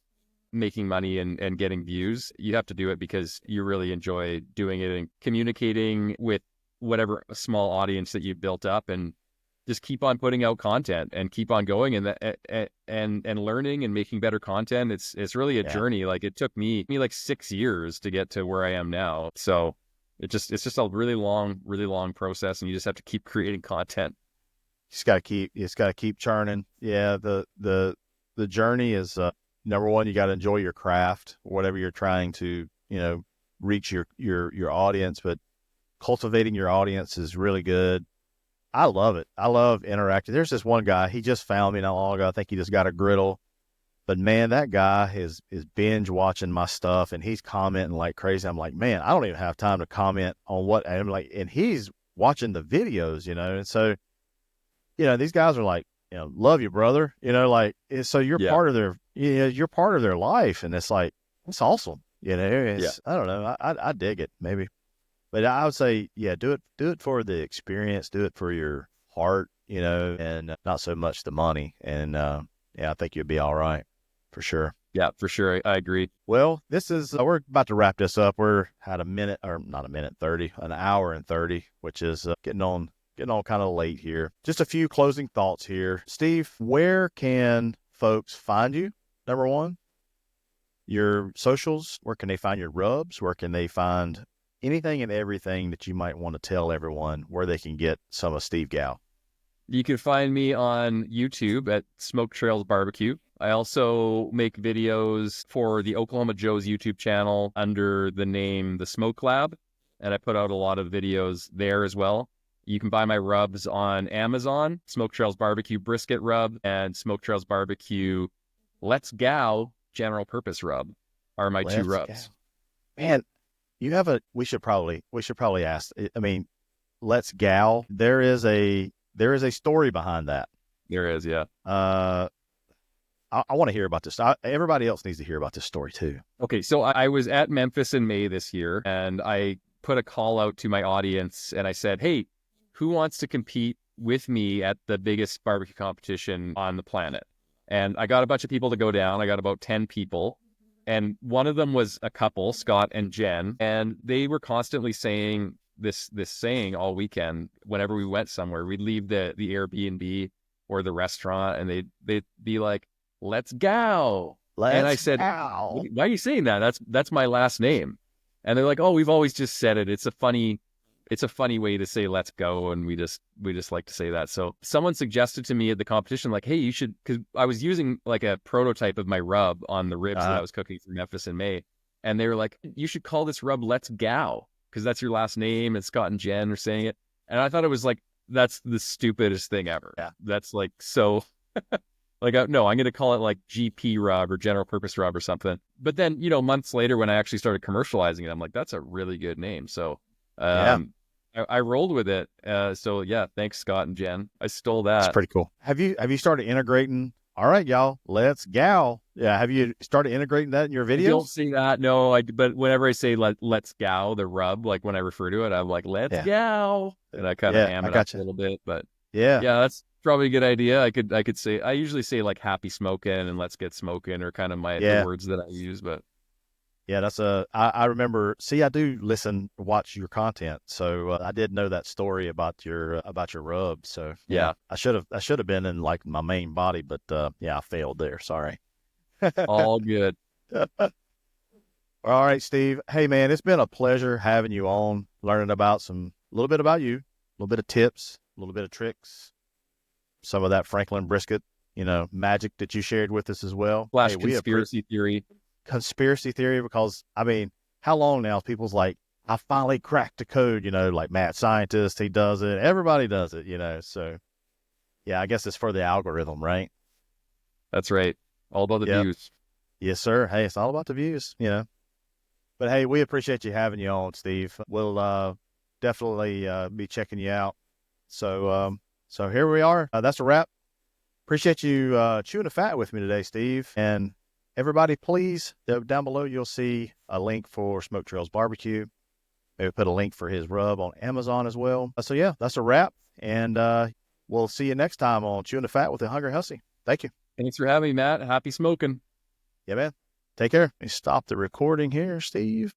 making money and getting views. You have to do it because you really enjoy doing it and communicating with whatever small audience that you've built up, and just keep on putting out content and keep on going and learning and making better content. It's really a Yeah. journey. Like it took me like 6 years to get to where I am now. So it's just a really long process, and you just have to keep creating content. You just got to keep churning. Yeah. The journey is, number one, you got to enjoy your craft, whatever you're trying to, reach your audience, but cultivating your audience is really good. I love it. I love interacting. There's this one guy, he just found me not long ago. I think he just got a griddle. But man, that guy is binge watching my stuff and he's commenting like crazy. I'm like, man, I don't even have time to comment on what I'm like, and he's watching the videos, and so, these guys are like, love you, brother, so Yeah. you're part of their life. And it's like, it's awesome. Yeah. I don't know. I dig it maybe. But I would say, yeah, do it for the experience, do it for your heart, and not so much the money. And yeah, I think you'll be all right for sure. Yeah, for sure. I agree. Well, this is we're about to wrap this up. We're at a minute, or not a minute 30, an hour and 30, which is getting on kind of late here. Just a few closing thoughts here. Steve, where can folks find you? Number one, your socials. Where can they find your rubs? Where can they find anything and everything that you might want to tell everyone where they can get some of Steve Gow? You can find me on YouTube at Smoke Trails BBQ. I also make videos for the Oklahoma Joe's YouTube channel under the name The Smoke Lab, and I put out a lot of videos there as well. You can buy my rubs on Amazon, Smoke Trails BBQ Brisket Rub and Smoke Trails BBQ Let's Gow general purpose rub are my two rubs. Man, you have we should probably ask. I mean, Let's Gow. There is a story behind that. There is, yeah. I want to hear about this. Everybody else needs to hear about this story too. Okay, so I was at Memphis in May this year, and I put a call out to my audience, and I said, hey, who wants to compete with me at the biggest barbecue competition on the planet? And I got a bunch of people to go down. I got about 10 people. And one of them was a couple, Scott and Jen, and they were constantly saying this saying all weekend. Whenever we went somewhere, we'd leave the Airbnb or the restaurant, and they'd be like, "Let's go." And I said, Gow. "Why are you saying that? That's my last name." And they're like, "Oh, we've always just said it. It's a funny way to say let's go, and we just like to say that." So someone suggested to me at the competition, like, hey, you should, because I was using like a prototype of my rub on the ribs that I was cooking for Memphis in May. And they were like, you should call this rub Let's Gow, because that's your last name, and Scott and Jen are saying it. And I thought it was like, that's the stupidest thing ever. Yeah. That's like, so like, no, I'm going to call it like GP rub or general purpose rub or something. But then, months later when I actually started commercializing it, I'm like, that's a really good name. So, I rolled with it. So yeah, thanks Scott and Jen. I stole that. That's pretty cool. Have you started integrating? All right, y'all, let's gow. Yeah. Have you started integrating that in your videos? I don't say that. No, but whenever I say let's gow, the rub, like when I refer to it, I'm like, let's gow. And I kind of ham it up a little bit, but yeah, that's probably a good idea. I could say, I usually say like happy smoking and let's get smoking are kind of the words that I use, but yeah, I remember, I do watch your content. So I did know that story about your rub. So yeah, I should have been in like my main body, but I failed there. Sorry. All good. All right, Steve. Hey man, it's been a pleasure having you on, learning about a little bit about you, a little bit of tips, a little bit of tricks, some of that Franklin brisket, magic that you shared with us as well. Flash conspiracy theory. Conspiracy theory, because I mean, how long now people's like, I finally cracked the code, like mad scientist, he does it, everybody does it, so yeah, I guess it's for the algorithm, right? That's right. All about the views. Yes, sir. Hey, it's all about the views, but hey, we appreciate you having you on, Steve. We'll definitely be checking you out. So here we are. That's a wrap. Appreciate you chewing the fat with me today, Steve. And everybody, please, down below, you'll see a link for Smoke Trails BBQ. Maybe put a link for his rub on Amazon as well. So yeah, that's a wrap. And we'll see you next time on Chewing the Fat with the Hungry Hussey. Thank you. Thanks for having me, Matt. Happy smoking. Yeah, man. Take care. Let me stop the recording here, Steve.